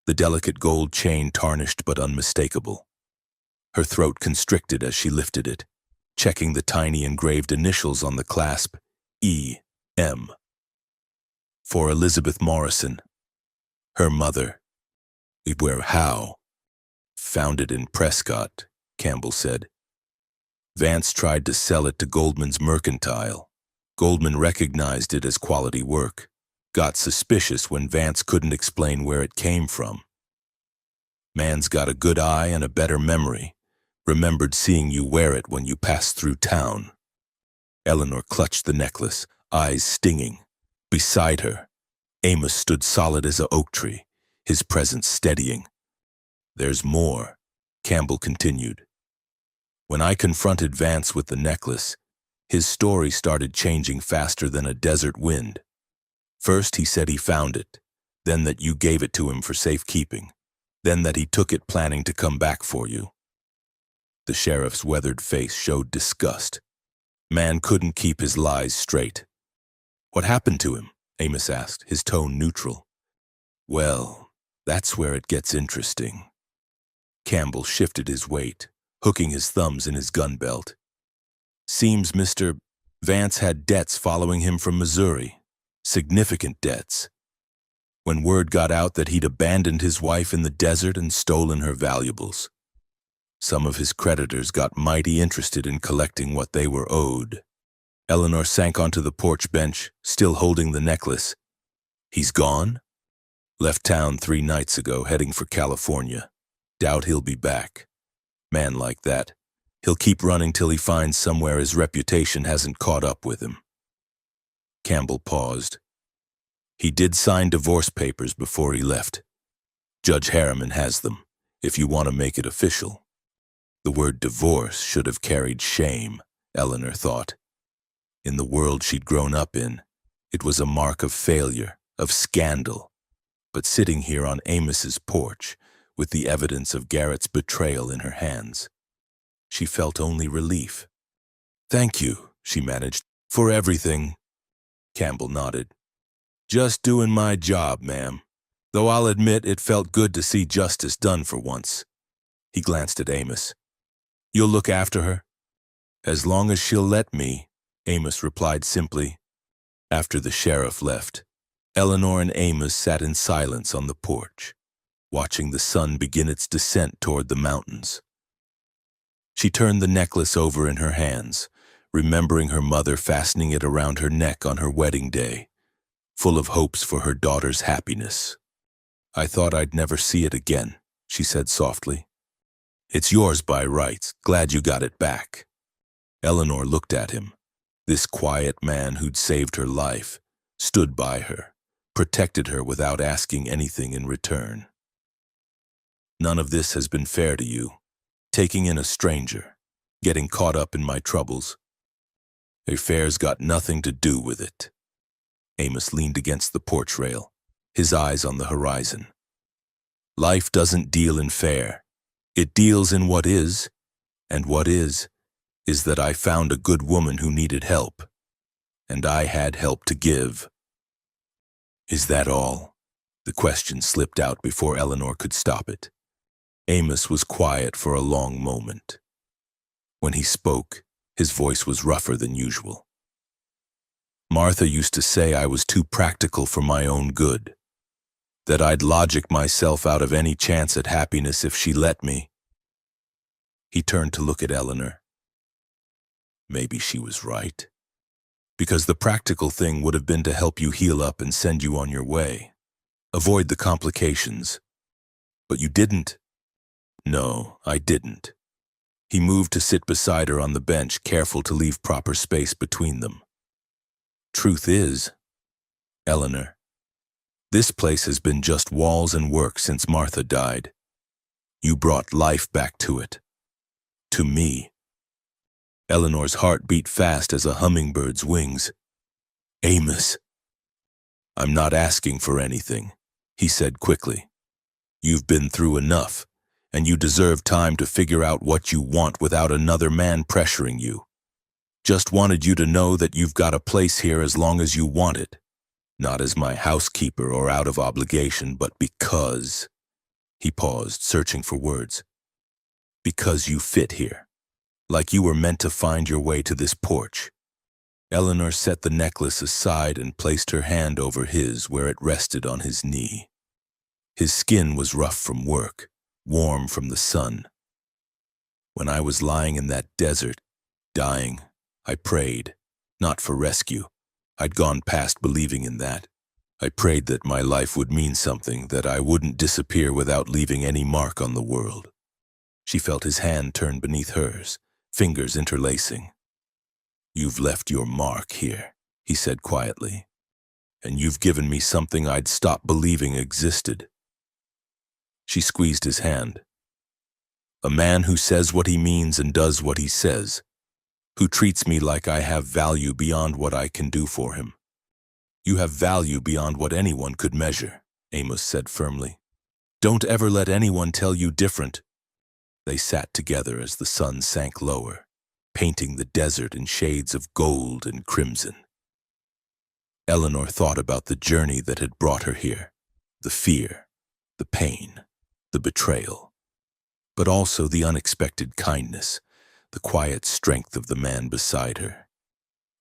the delicate gold chain tarnished but unmistakable. Her throat constricted as she lifted it, checking the tiny engraved initials on the clasp, E.M. For Elizabeth Morrison, her mother. "Where, how?" "Found it in Prescott," Campbell said. "Vance tried to sell it to Goldman's Mercantile. Goldman recognized it as quality work. Got suspicious when Vance couldn't explain where it came from. Man's got a good eye and a better memory. Remembered seeing you wear it when you passed through town." Eleanor clutched the necklace, eyes stinging. Beside her, Amos stood solid as an oak tree, his presence steadying. "There's more," Campbell continued. "When I confronted Vance with the necklace, his story started changing faster than a desert wind. First he said he found it, then that you gave it to him for safekeeping. then that he took it planning to come back for you." The sheriff's weathered face showed disgust. Man couldn't keep his lies straight. "What happened to him?" Amos asked, his tone neutral. "Well, that's where it gets interesting." Campbell shifted his weight, hooking his thumbs in his gun belt. "Seems Mr. Vance had debts following him from Missouri. Significant debts. When word got out that he'd abandoned his wife in the desert and stolen her valuables. Some of his creditors got mighty interested in collecting what they were owed." Eleanor sank onto the porch bench, still holding the necklace. "He's gone?" "Left town 3 nights ago, heading for California. Doubt he'll be back. Man like that, he'll keep running till he finds somewhere his reputation hasn't caught up with him." Campbell paused. "He did sign divorce papers before he left. Judge Harriman has them, if you want to make it official." The word divorce should have carried shame, Eleanor thought. In the world she'd grown up in, it was a mark of failure, of scandal. But sitting here on Amos's porch, with the evidence of Garrett's betrayal in her hands, she felt only relief. "Thank you," she managed, "for everything." Campbell nodded. "Just doing my job, ma'am. Though I'll admit it felt good to see justice done for once." He glanced at Amos. "You'll look after her?" "As long as she'll let me," Amos replied simply. After the sheriff left, Eleanor and Amos sat in silence on the porch, watching the sun begin its descent toward the mountains. She turned the necklace over in her hands, remembering her mother fastening it around her neck on her wedding day, full of hopes for her daughter's happiness. "I thought I'd never see it again," she said softly. "It's yours by rights. Glad you got it back." Eleanor looked at him. This quiet man who'd saved her life, stood by her, protected her without asking anything in return. "None of this has been fair to you. Taking in a stranger, getting caught up in my troubles. Affair's got nothing to do with it." Amos leaned against the porch rail, his eyes on the horizon. "Life doesn't deal in fair. It deals in what is, and what is that I found a good woman who needed help, and I had help to give." "Is that all?" The question slipped out before Eleanor could stop it. Amos was quiet for a long moment. When he spoke, his voice was rougher than usual. "Martha used to say I was too practical for my own good, that I'd logic myself out of any chance at happiness if she let me." He turned to look at Eleanor. Maybe she was right. Because the practical thing would have been to help you heal up and send you on your way. Avoid the complications. But you didn't. "No, I didn't." He moved to sit beside her on the bench, careful to leave proper space between them. "Truth is, Eleanor, this place has been just walls and work since Martha died. You brought life back to it. To me." Eleanor's heart beat fast as a hummingbird's wings. "Amos." "I'm not asking for anything," he said quickly. "You've been through enough, and you deserve time to figure out what you want without another man pressuring you. Just wanted you to know that you've got a place here as long as you want it. Not as my housekeeper or out of obligation, but because—" He paused, searching for words. "Because you fit here. Like you were meant to find your way to this porch." Eleanor set the necklace aside and placed her hand over his where it rested on his knee. His skin was rough from work, warm from the sun. "When I was lying in that desert, dying, I prayed, not for rescue. I'd gone past believing in that. I prayed that my life would mean something, that I wouldn't disappear without leaving any mark on the world." She felt his hand turn beneath hers, fingers interlacing. "You've left your mark here," he said quietly, "and you've given me something I'd stopped believing existed." She squeezed his hand. "A man who says what he means and does what he says, who treats me like I have value beyond what I can do for him." "You have value beyond what anyone could measure," Amos said firmly. Don't ever let anyone tell you different. They sat together as the sun sank lower, painting the desert in shades of gold and crimson. Eleanor thought about the journey that had brought her here, the fear, the pain, the betrayal, but also the unexpected kindness, the quiet strength of the man beside her.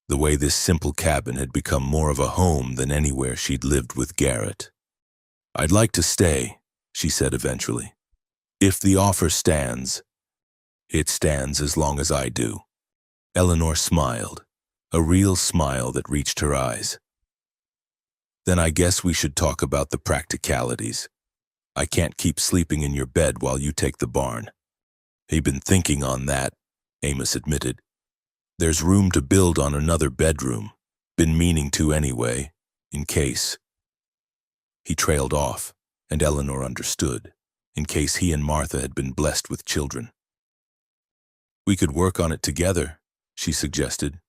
The way this simple cabin had become more of a home than anywhere she'd lived with Garrett. "I'd like to stay," she said eventually. "If the offer stands." "It stands as long as I do." Eleanor smiled, a real smile that reached her eyes. "Then I guess we should talk about the practicalities. I can't keep sleeping in your bed while you take the barn." "He'd been thinking on that," Amos admitted. "There's room to build on another bedroom. Been meaning to anyway, in case." He trailed off, and Eleanor understood, in case he and Martha had been blessed with children. "We could work on it together," she suggested.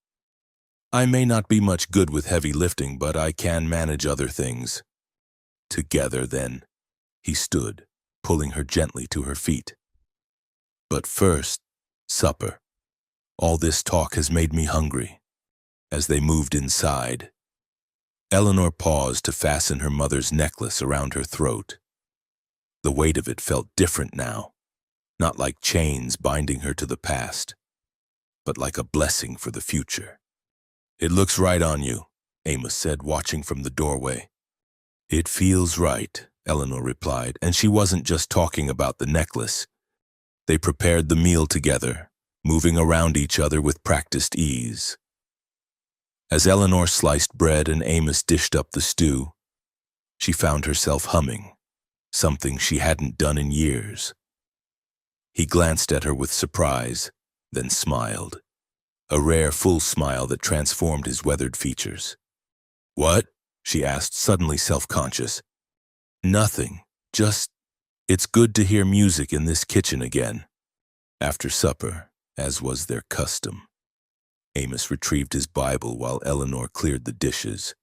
"I may not be much good with heavy lifting, but I can manage other things." "Together, then." He stood, pulling her gently to her feet. "But first, supper. All this talk has made me hungry." As they moved inside, Eleanor paused to fasten her mother's necklace around her throat. The weight of it felt different now, not like chains binding her to the past, but like a blessing for the future. "It looks right on you," Amos said, watching from the doorway. "It feels right," Eleanor replied, and she wasn't just talking about the necklace. They prepared the meal together, moving around each other with practiced ease. As Eleanor sliced bread and Amos dished up the stew, she found herself humming, something she hadn't done in years. He glanced at her with surprise, then smiled, a rare full smile that transformed his weathered features. "What?" she asked, suddenly self-conscious. "Nothing, just, it's good to hear music in this kitchen again." After supper, as was their custom, Amos retrieved his Bible while Eleanor cleared the dishes,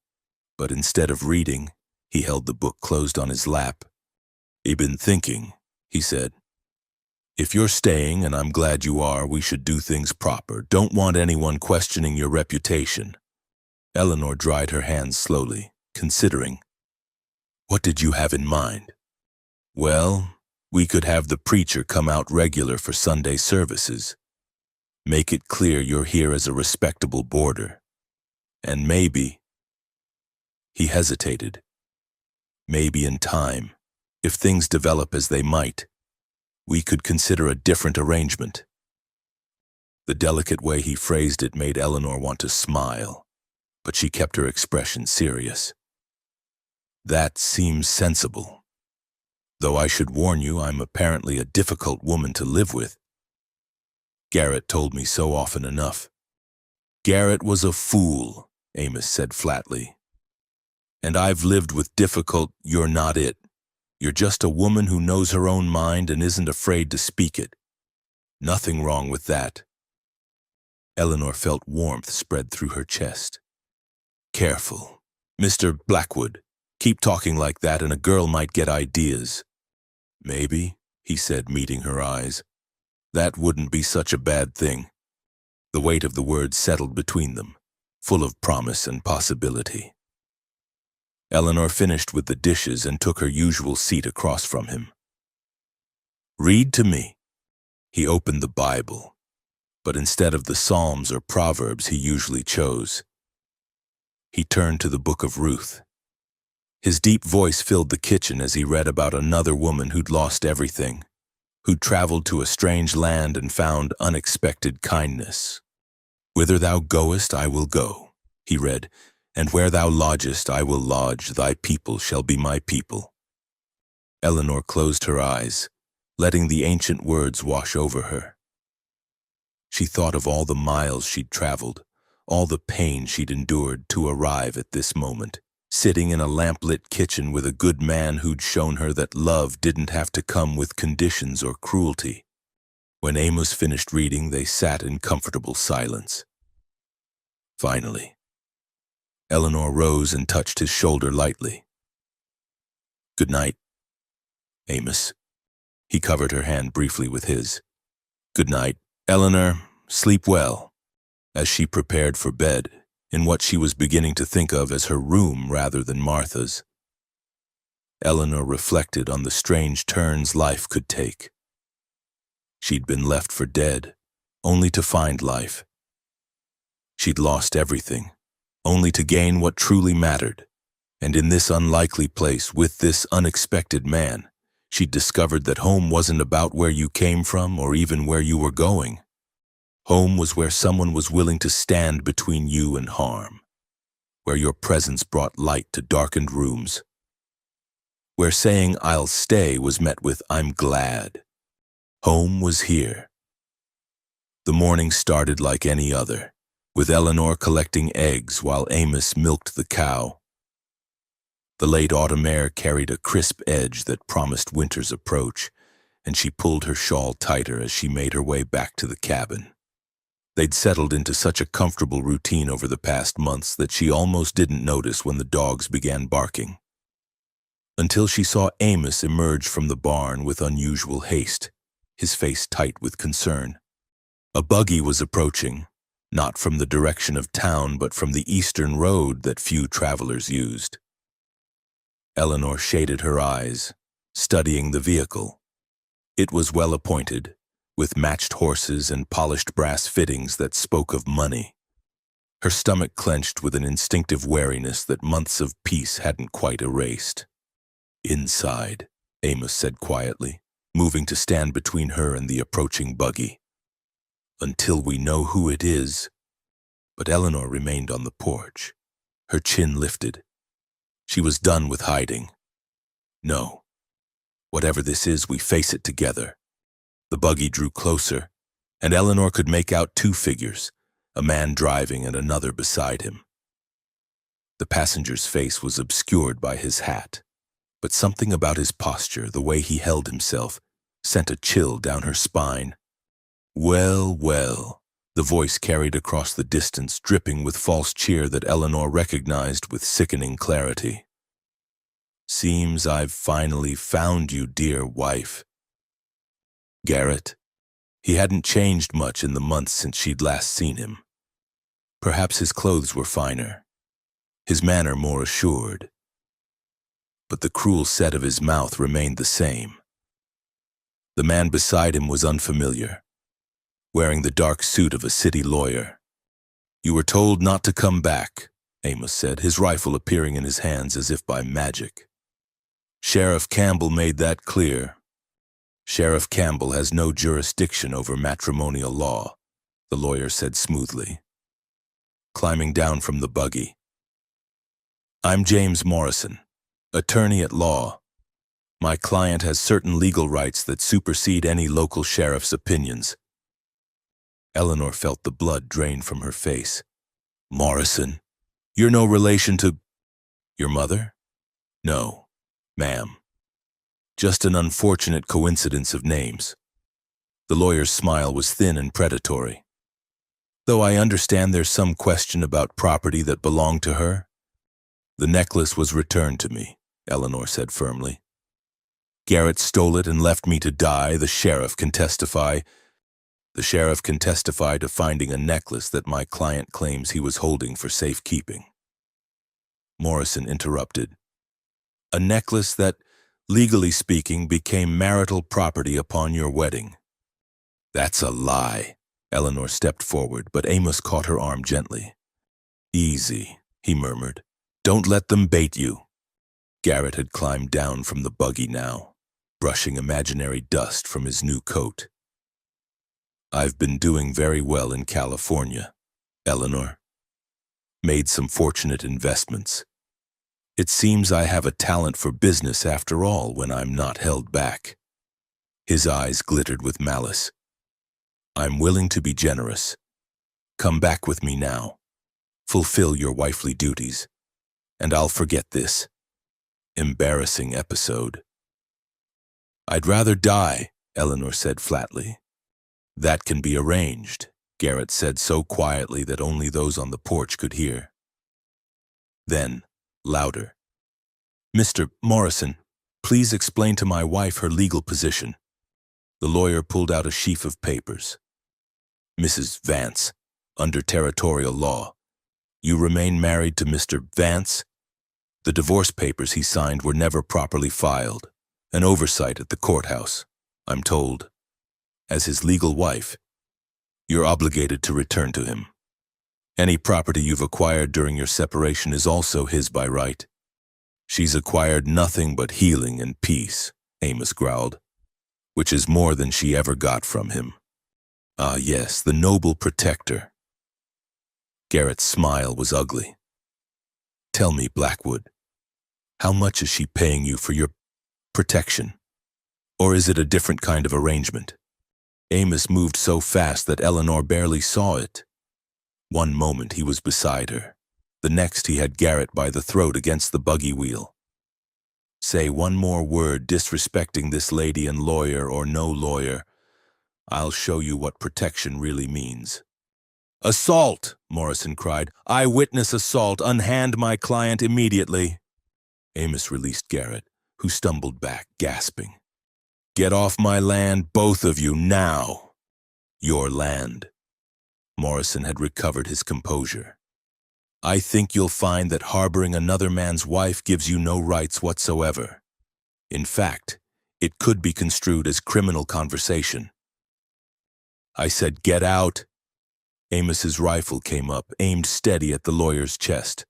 but instead of reading, he held the book closed on his lap. "I've been thinking," he said. "If you're staying, and I'm glad you are, we should do things proper. Don't want anyone questioning your reputation." Eleanor dried her hands slowly, considering. "What did you have in mind?" "Well, we could have the preacher come out regular for Sunday services. Make it clear you're here as a respectable boarder. And maybe—" He hesitated. "Maybe in time, if things develop as they might, we could consider a different arrangement." The delicate way he phrased it made Eleanor want to smile, but she kept her expression serious. "That seems sensible. Though I should warn you, I'm apparently a difficult woman to live with. Garrett told me so often enough." "Garrett was a fool," Amos said flatly. "And I've lived with difficult—" "You're not it. You're just a woman who knows her own mind and isn't afraid to speak it. Nothing wrong with that." Eleanor felt warmth spread through her chest. "Careful, Mr. Blackwood. Keep talking like that and a girl might get ideas." "Maybe," he said, meeting her eyes. "That wouldn't be such a bad thing." The weight of the words settled between them, full of promise and possibility. Eleanor finished with the dishes and took her usual seat across from him. "Read to me." He opened the Bible, but instead of the Psalms or Proverbs he usually chose, he turned to the book of Ruth. His deep voice filled the kitchen as he read about another woman who'd lost everything, who'd traveled to a strange land and found unexpected kindness. "Whither thou goest, I will go," he read, "and where thou lodgest, I will lodge. Thy people shall be my people." Eleanor closed her eyes, letting the ancient words wash over her. She thought of all the miles she'd traveled, all the pain she'd endured to arrive at this moment, sitting in a lamp-lit kitchen with a good man who'd shown her that love didn't have to come with conditions or cruelty. When Amos finished reading, they sat in comfortable silence. Finally, Eleanor rose and touched his shoulder lightly. "Good night." Amos. He covered her hand briefly with his. Good night, Eleanor. Sleep well. As she prepared for bed, in what she was beginning to think of as her room rather than Martha's, Eleanor reflected on the strange turns life could take. She'd been left for dead, only to find life. She'd lost everything, only to gain what truly mattered. And in this unlikely place, with this unexpected man, she'd discovered that home wasn't about where you came from or even where you were going. Home was where someone was willing to stand between you and harm, where your presence brought light to darkened rooms, where saying I'll stay was met with I'm glad. Home was here. The morning started like any other, with Eleanor collecting eggs while Amos milked the cow. The late autumn air carried a crisp edge that promised winter's approach, and she pulled her shawl tighter as she made her way back to the cabin. They'd settled into such a comfortable routine over the past months that she almost didn't notice when the dogs began barking. Until she saw Amos emerge from the barn with unusual haste, his face tight with concern. A buggy was approaching, not from the direction of town but from the eastern road that few travelers used. Eleanor shaded her eyes, studying the vehicle. It was well appointed, with matched horses and polished brass fittings that spoke of money. Her stomach clenched with an instinctive wariness that months of peace hadn't quite erased. Inside, Amos said quietly, moving to stand between her and the approaching buggy. Until we know who it is. But Eleanor remained on the porch, her chin lifted. She was done with hiding. No. Whatever this is, we face it together. The buggy drew closer, and Eleanor could make out two figures, a man driving and another beside him. The passenger's face was obscured by his hat, but something about his posture, the way he held himself, sent a chill down her spine. Well, well, the voice carried across the distance, dripping with false cheer that Eleanor recognized with sickening clarity. Seems I've finally found you, dear wife. Garrett. He hadn't changed much in the months since she'd last seen him. Perhaps his clothes were finer, his manner more assured. But the cruel set of his mouth remained the same. The man beside him was unfamiliar, wearing the dark suit of a city lawyer. You were told not to come back, Amos said, his rifle appearing in his hands as if by magic. Sheriff Campbell made that clear. Sheriff Campbell has no jurisdiction over matrimonial law, the lawyer said smoothly, climbing down from the buggy. I'm James Morrison, attorney at law. My client has certain legal rights that supersede any local sheriff's opinions. Eleanor felt the blood drain from her face. Morrison, you're no relation to your mother? No, ma'am. Just an unfortunate coincidence of names. The lawyer's smile was thin and predatory. Though I understand there's some question about property that belonged to her. The necklace was returned to me, Eleanor said firmly. Garrett stole it and left me to die, the sheriff can testify. The sheriff can testify to finding a necklace that my client claims he was holding for safekeeping. Morrison interrupted. A necklace that, legally speaking, became marital property upon your wedding. That's a lie. Eleanor stepped forward, but Amos caught her arm gently. Easy, he murmured. Don't let them bait you. Garrett had climbed down from the buggy now, brushing imaginary dust from his new coat. I've been doing very well in California, Eleanor. Made some fortunate investments. It seems I have a talent for business after all when I'm not held back. His eyes glittered with malice. I'm willing to be generous. Come back with me now. Fulfill your wifely duties, and I'll forget this embarrassing episode. I'd rather die, Eleanor said flatly. That can be arranged, Garrett said so quietly that only those on the porch could hear. Then, louder. Mr. Morrison, Please explain to my wife her legal position. The lawyer pulled out a sheaf of papers. Mrs. Vance, under territorial law, you remain married to Mr. Vance? The divorce papers he signed were never properly filed. An oversight at the courthouse, I'm told. As his legal wife, you're obligated to return to him. Any property you've acquired during your separation is also his by right. She's acquired nothing but healing and peace, Amos growled, which is more than she ever got from him. Ah, yes, the noble protector. Garrett's smile was ugly. Tell me, Blackwood, how much is she paying you for your protection? Or is it a different kind of arrangement? Amos moved so fast that Eleanor barely saw it. One moment he was beside her. The next he had Garrett by the throat against the buggy wheel. Say one more word disrespecting this lady, and lawyer or no lawyer, I'll show you what protection really means. Assault, Morrison cried. Eyewitness assault. Unhand my client immediately. Amos released Garrett, who stumbled back, gasping. Get off my land, both of you, now. Your land. Morrison had recovered his composure. I think you'll find that harboring another man's wife gives you no rights whatsoever. In fact, it could be construed as criminal conversation. I said, get out. Amos's rifle came up, aimed steady at the lawyer's chest.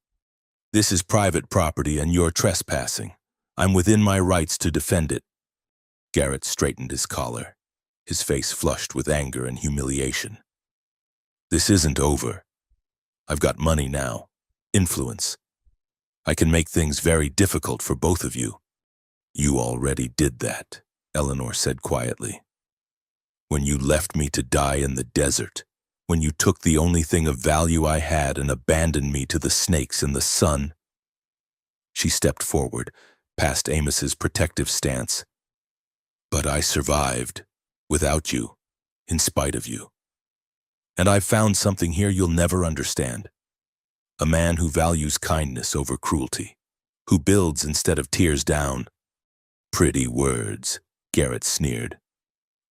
This is private property and you're trespassing. I'm within my rights to defend it. Garrett straightened his collar, his face flushed with anger and humiliation. This isn't over. I've got money now, influence. I can make things very difficult for both of you. You already did that, Eleanor said quietly. When you left me to die in the desert, when you took the only thing of value I had and abandoned me to the snakes in the sun. She stepped forward, past Amos's protective stance. But I survived, without you, in spite of you. And I've found something here you'll never understand. A man who values kindness over cruelty, who builds instead of tears down. Pretty words, Garrett sneered.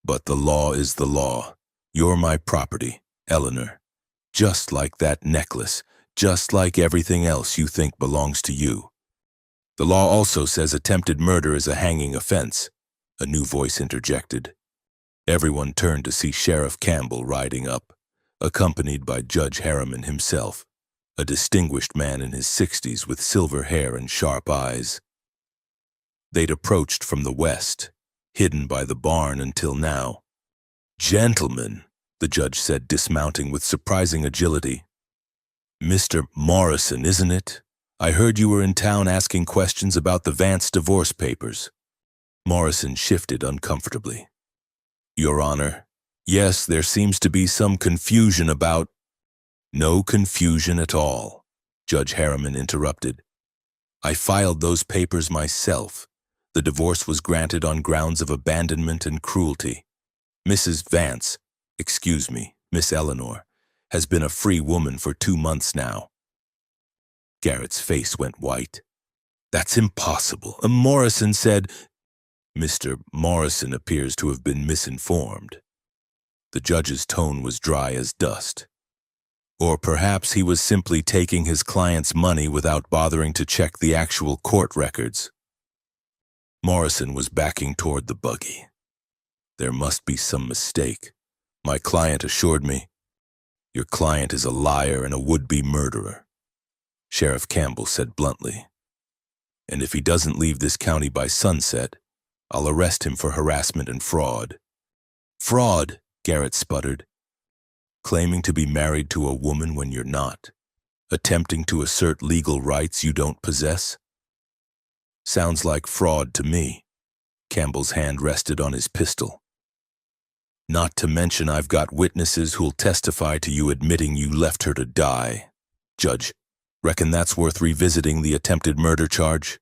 But the law is the law. You're my property, Eleanor. Just like that necklace, just like everything else you think belongs to you. The law also says attempted murder is a hanging offense, a new voice interjected. Everyone turned to see Sheriff Campbell riding up, accompanied by Judge Harriman himself, a distinguished man in his 60s with silver hair and sharp eyes. They'd approached from the west, hidden by the barn until now. Gentlemen, the judge said, dismounting with surprising agility. Mr. Morrison, isn't it? I heard you were in town asking questions about the Vance divorce papers. Morrison shifted uncomfortably. Your Honor, yes, there seems to be some confusion about— No confusion at all, Judge Harriman interrupted. I filed those papers myself. The divorce was granted on grounds of abandonment and cruelty. Mrs. Vance, excuse me, Miss Eleanor, has been a free woman for 2 months now. Garrett's face went white. That's impossible. Morrison said— Mr. Morrison appears to have been misinformed. The judge's tone was dry as dust. Or perhaps he was simply taking his client's money without bothering to check the actual court records. Morrison was backing toward the buggy. There must be some mistake. My client assured me. Your client is a liar and a would-be murderer, Sheriff Campbell said bluntly. And if he doesn't leave this county by sunset, I'll arrest him for harassment and fraud. Fraud, Garrett sputtered. Claiming to be married to a woman when you're not. Attempting to assert legal rights you don't possess. Sounds like fraud to me. Campbell's hand rested on his pistol. Not to mention I've got witnesses who'll testify to you admitting you left her to die. Judge, reckon that's worth revisiting the attempted murder charge?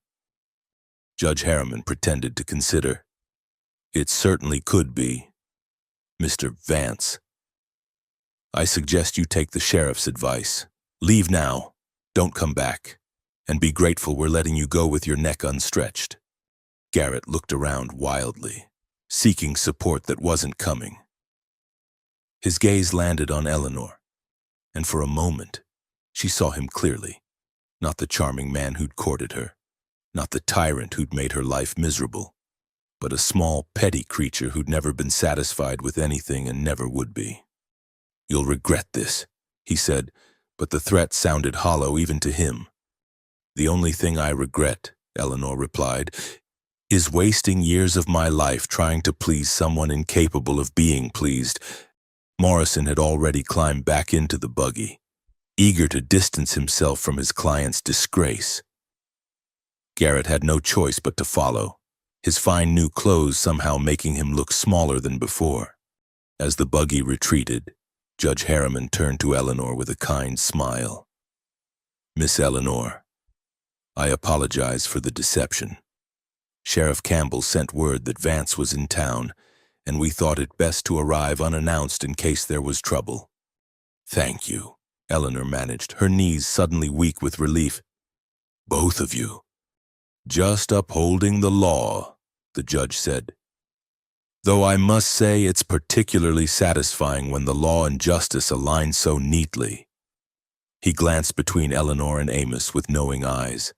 Judge Harriman pretended to consider. It certainly could be. Mr. Vance, I suggest you take the sheriff's advice. Leave now. Don't come back. And be grateful we're letting you go with your neck unstretched. Garrett looked around wildly, seeking support that wasn't coming. His gaze landed on Eleanor, and for a moment, she saw him clearly. Not the charming man who'd courted her, not the tyrant who'd made her life miserable, but a small, petty creature who'd never been satisfied with anything and never would be. "You'll regret this," he said, but the threat sounded hollow even to him. "The only thing I regret," Eleanor replied, "is wasting years of my life trying to please someone incapable of being pleased." Morrison had already climbed back into the buggy, eager to distance himself from his client's disgrace. Garrett had no choice but to follow, his fine new clothes somehow making him look smaller than before. As the buggy retreated, Judge Harriman turned to Eleanor with a kind smile. "Miss Eleanor, I apologize for the deception. Sheriff Campbell sent word that Vance was in town, and we thought it best to arrive unannounced in case there was trouble." "Thank you," Eleanor managed, her knees suddenly weak with relief. "Both of you." "Just upholding the law," the judge said. "Though I must say it's particularly satisfying when the law and justice align so neatly." He glanced between Eleanor and Amos with knowing eyes.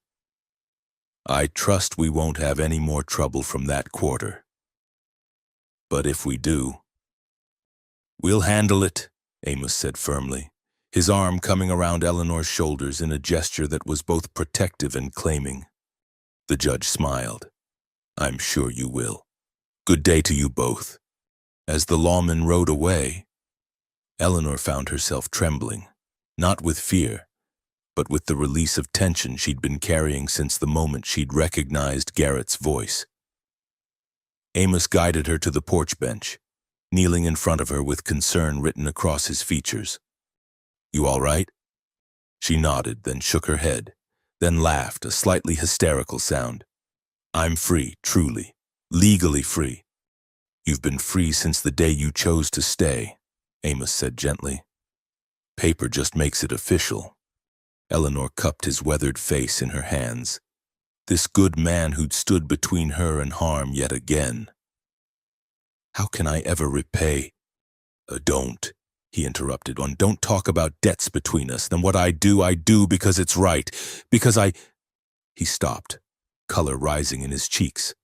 "I trust we won't have any more trouble from that quarter. But if we do—" "We'll handle it," Amos said firmly, his arm coming around Eleanor's shoulders in a gesture that was both protective and claiming. The judge smiled. "I'm sure you will. Good day to you both." As the lawman rode away, Eleanor found herself trembling, not with fear, but with the release of tension she'd been carrying since the moment she'd recognized Garrett's voice. Amos guided her to the porch bench, kneeling in front of her with concern written across his features. "You all right?" She nodded, then shook her head, then laughed, a slightly hysterical sound. "I'm free, truly, legally free." "You've been free since the day you chose to stay," Amos said gently. "Paper just makes it official." Eleanor cupped his weathered face in her hands. This good man who'd stood between her and harm yet again. "How can I ever repay—" Don't," he interrupted. "Don't talk about debts between us. Then what I do because it's right. Because I—" He stopped, color rising in his cheeks.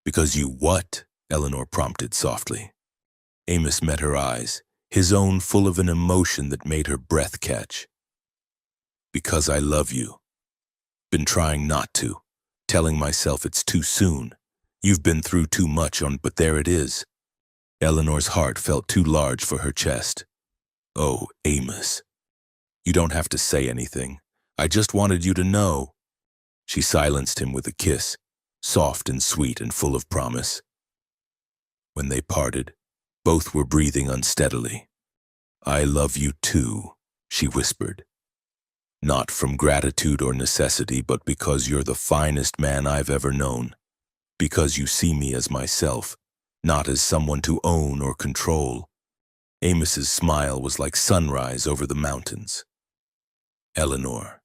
"Because you what?" Eleanor prompted softly. Amos met her eyes, his own full of an emotion that made her breath catch. "Because I love you. Been trying not to, telling myself it's too soon. You've been through too much but there it is." Eleanor's heart felt too large for her chest. "Oh, Amos. You don't have to say anything. I just wanted you to know." She silenced him with a kiss, soft and sweet and full of promise. When they parted, both were breathing unsteadily. "I love you too," she whispered. "Not from gratitude or necessity, but because you're the finest man I've ever known. Because you see me as myself, not as someone to own or control." Amos's smile was like sunrise over the mountains. "Eleanor,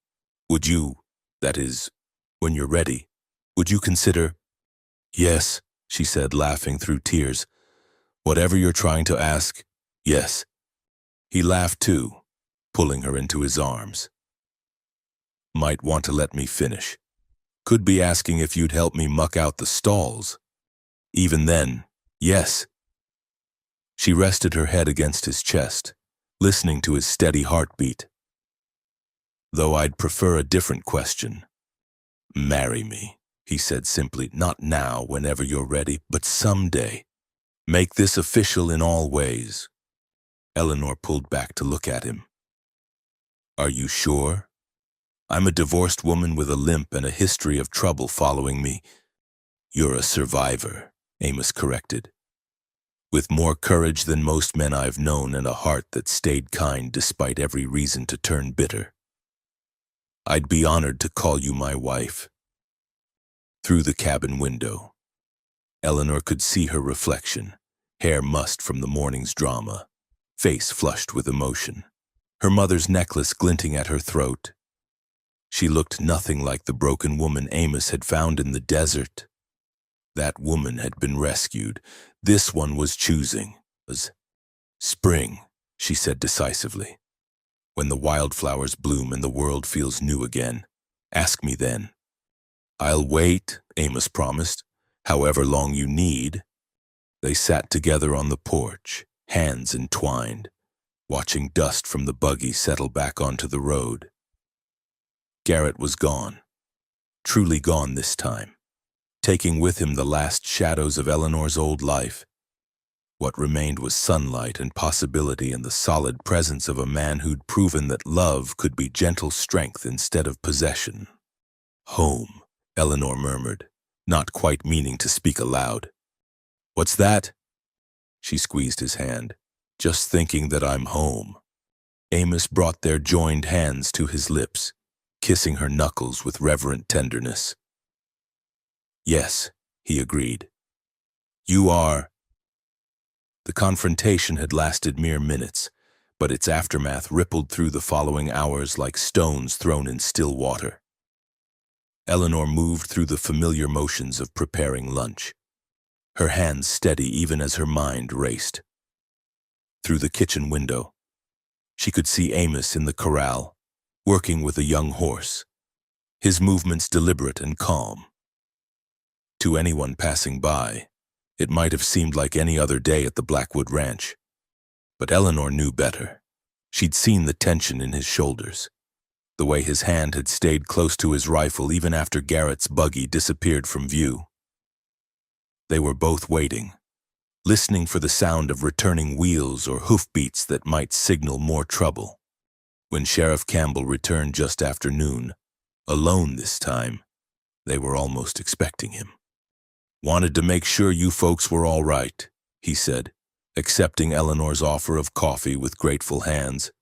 would you, that is, when you're ready, would you consider—" "Yes," she said, laughing through tears. "Whatever you're trying to ask, yes." He laughed too, pulling her into his arms. "Might want to let me finish. Could be asking if you'd help me muck out the stalls. Even then, yes." She rested her head against his chest, listening to his steady heartbeat. "Though I'd prefer a different question. Marry me," he said simply. "Not now, whenever you're ready, but someday. Make this official in all ways." Eleanor pulled back to look at him. "Are you sure? I'm a divorced woman with a limp and a history of trouble following me." "You're a survivor," Amos corrected. "With more courage than most men I've known and a heart that stayed kind despite every reason to turn bitter. I'd be honored to call you my wife." Through the cabin window, Eleanor could see her reflection, hair mussed from the morning's drama, face flushed with emotion, her mother's necklace glinting at her throat. She looked nothing like the broken woman Amos had found in the desert. That woman had been rescued. This one was choosing. Was spring, she said decisively. When the wildflowers bloom and the world feels new again, ask me then. I'll wait, Amos promised, however long you need. They sat together on the porch, hands entwined, watching dust from the buggy settle back onto the road. Garrett was gone, truly gone this time, taking with him the last shadows of Eleanor's old life. What remained was sunlight and possibility and the solid presence of a man who'd proven that love could be gentle strength instead of possession. Home, Eleanor murmured, not quite meaning to speak aloud. What's that? She squeezed his hand. Just thinking that I'm home. Amos brought their joined hands to his lips, kissing her knuckles with reverent tenderness. Yes, he agreed. You are. The confrontation had lasted mere minutes, but its aftermath rippled through the following hours like stones thrown in still water. Eleanor moved through the familiar motions of preparing lunch, her hands steady even as her mind raced. Through the kitchen window, she could see Amos in the corral, working with a young horse, his movements deliberate and calm. To anyone passing by, it might have seemed like any other day at the Blackwood Ranch. But Eleanor knew better. She'd seen the tension in his shoulders, the way his hand had stayed close to his rifle even after Garrett's buggy disappeared from view. They were both waiting, listening for the sound of returning wheels or hoofbeats that might signal more trouble. When Sheriff Campbell returned just after noon, alone this time, they were almost expecting him. Wanted to make sure you folks were all right, he said, accepting Eleanor's offer of coffee with grateful hands.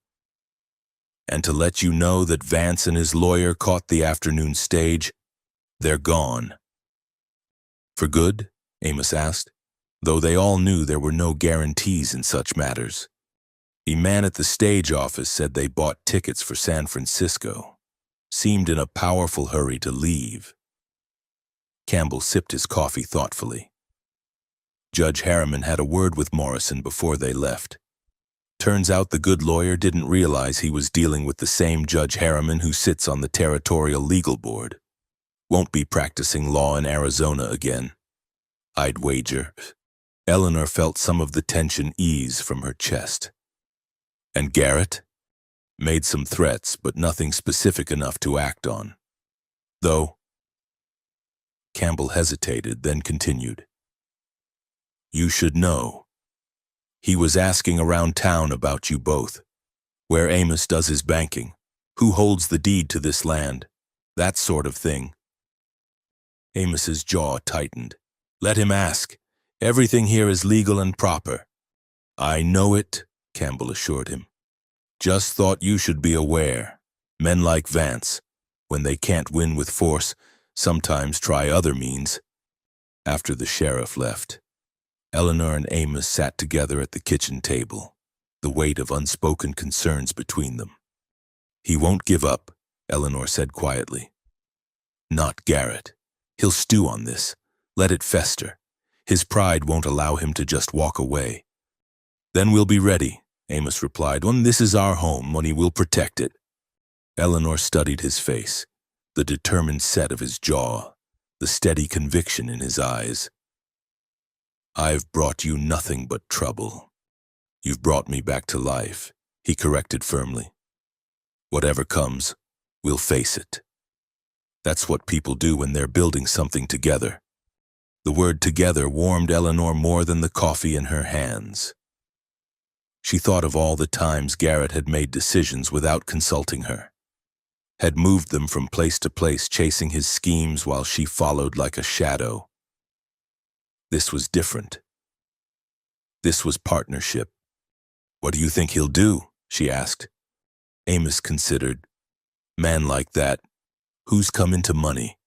And to let you know that Vance and his lawyer caught the afternoon stage. They're gone. For good? Amos asked, though they all knew there were no guarantees in such matters. A man at the stage office said they bought tickets for San Francisco. Seemed in a powerful hurry to leave. Campbell sipped his coffee thoughtfully. Judge Harriman had a word with Morrison before they left. Turns out the good lawyer didn't realize he was dealing with the same Judge Harriman who sits on the Territorial Legal Board. Won't be practicing law in Arizona again. I'd wager. Eleanor felt some of the tension ease from her chest. And Garrett? Made some threats, but nothing specific enough to act on. Though, Campbell hesitated, then continued. You should know. He was asking around town about you both. Where Amos does his banking. Who holds the deed to this land. That sort of thing. Amos's jaw tightened. Let him ask. Everything here is legal and proper. I know it, Campbell assured him. Just thought you should be aware. Men like Vance, when they can't win with force, sometimes try other means. After the sheriff left, Eleanor and Amos sat together at the kitchen table, the weight of unspoken concerns between them. He won't give up, Eleanor said quietly. Not Garrett. He'll stew on this. Let it fester. His pride won't allow him to just walk away. Then we'll be ready, Amos replied. When this is our home, when he will protect it. Eleanor studied his face, the determined set of his jaw, the steady conviction in his eyes. I've brought you nothing but trouble. You've brought me back to life, he corrected firmly. Whatever comes, we'll face it. That's what people do when they're building something together. The word together warmed Eleanor more than the coffee in her hands. She thought of all the times Garrett had made decisions without consulting her, had moved them from place to place, chasing his schemes while she followed like a shadow. This was different. This was partnership. What do you think he'll do? She asked. Amos considered. Man like that, who's come into money?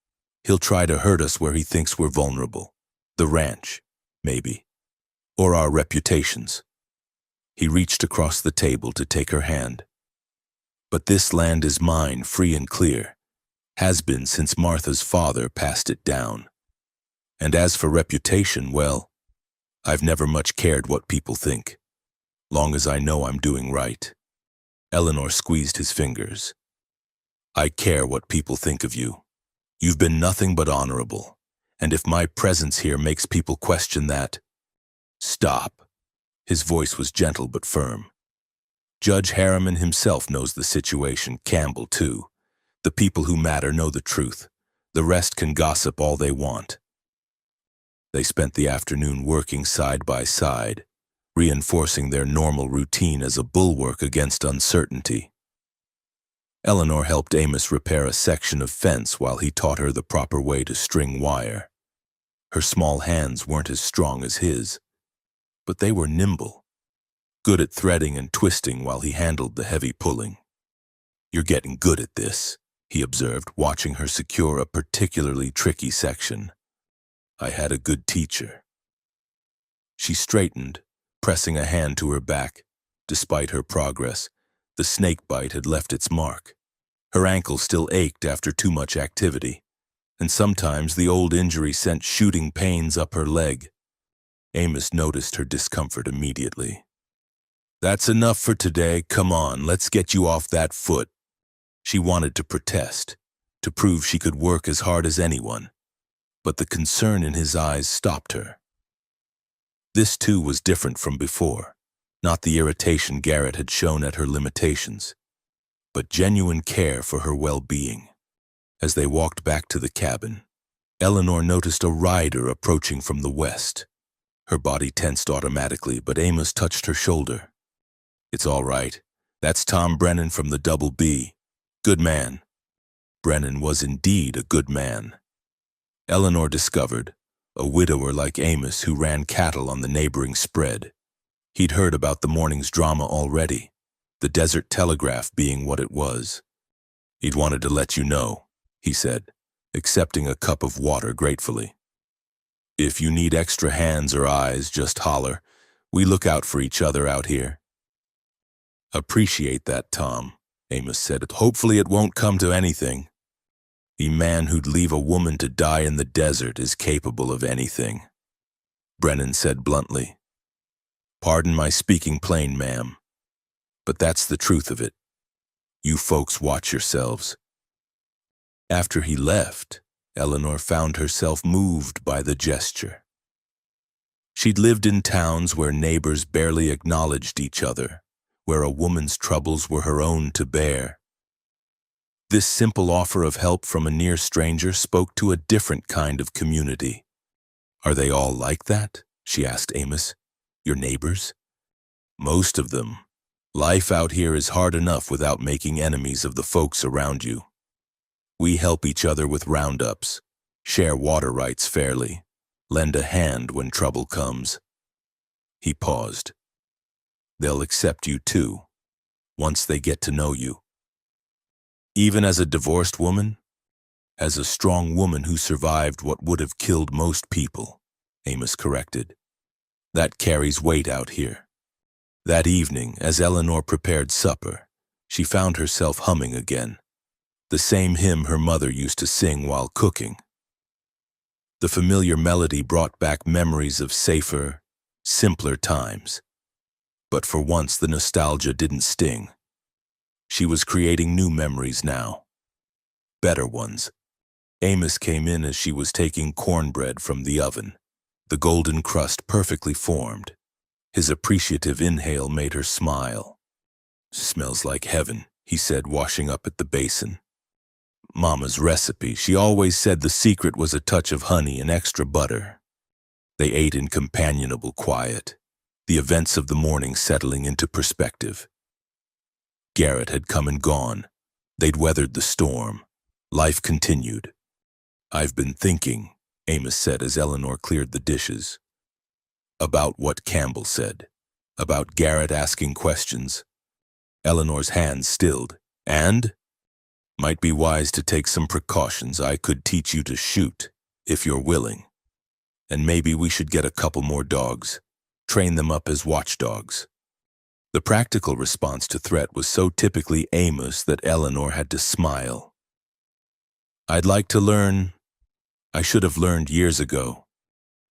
He'll try to hurt us where he thinks we're vulnerable. The ranch, maybe. Or our reputations. He reached across the table to take her hand. But this land is mine, free and clear. Has been since Martha's father passed it down. And as for reputation, well, I've never much cared what people think, long as I know I'm doing right. Eleanor squeezed his fingers. I care what people think of you. You've been nothing but honorable, and if my presence here makes people question that, stop. His voice was gentle but firm. Judge Harriman himself knows the situation, Campbell too. The people who matter know the truth. The rest can gossip all they want. They spent the afternoon working side by side, reinforcing their normal routine as a bulwark against uncertainty. Eleanor helped Amos repair a section of fence while he taught her the proper way to string wire. Her small hands weren't as strong as his, but they were nimble, good at threading and twisting while he handled the heavy pulling. You're getting good at this, he observed, watching her secure a particularly tricky section. I had a good teacher. She straightened, pressing a hand to her back. Despite her progress, the snakebite had left its mark. Her ankle still ached after too much activity, and sometimes the old injury sent shooting pains up her leg. Amos noticed her discomfort immediately. That's enough for today. Come on, let's get you off that foot. She wanted to protest, to prove she could work as hard as anyone, but the concern in his eyes stopped her. This too was different from before, not the irritation Garrett had shown at her limitations, but genuine care for her well-being. As they walked back to the cabin, Eleanor noticed a rider approaching from the west. Her body tensed automatically, but Amos touched her shoulder. It's all right. That's Tom Brennan from the Double B. Good man. Brennan was indeed a good man. Eleanor discovered, a widower like Amos who ran cattle on the neighboring spread. He'd heard about the morning's drama already, the Desert Telegraph being what it was. He'd wanted to let you know, he said, accepting a cup of water gratefully. If you need extra hands or eyes, just holler. We look out for each other out here. Appreciate that, Tom, Amos said. Hopefully it won't come to anything. The man who'd leave a woman to die in the desert is capable of anything, Brennan said bluntly. Pardon my speaking plain, ma'am, but that's the truth of it. You folks watch yourselves. After he left, Eleanor found herself moved by the gesture. She'd lived in towns where neighbors barely acknowledged each other, where a woman's troubles were her own to bear. This simple offer of help from a near stranger spoke to a different kind of community. Are they all like that? She asked Amos. Your neighbors? Most of them. Life out here is hard enough without making enemies of the folks around you. We help each other with roundups, share water rights fairly, lend a hand when trouble comes. He paused. They'll accept you too, once they get to know you. Even as a divorced woman? As a strong woman who survived what would have killed most people, Amos corrected. That carries weight out here. That evening, as Eleanor prepared supper, she found herself humming again, the same hymn her mother used to sing while cooking. The familiar melody brought back memories of safer, simpler times. But for once the nostalgia didn't sting. She was creating new memories now. Better ones. Amos came in as she was taking cornbread from the oven, the golden crust perfectly formed. His appreciative inhale made her smile. Smells like heaven, he said, washing up at the basin. Mama's recipe. She always said the secret was a touch of honey and extra butter. They ate in companionable quiet, the events of the morning settling into perspective. Garrett had come and gone. They'd weathered the storm. Life continued. I've been thinking, Amos said as Eleanor cleared the dishes. About what Campbell said. About Garrett asking questions. Eleanor's hands stilled. And? Might be wise to take some precautions. I could teach you to shoot, if you're willing. And maybe we should get a couple more dogs. Train them up as watchdogs. The practical response to threat was so typically Amos that Eleanor had to smile. I'd like to learn. I should have learned years ago,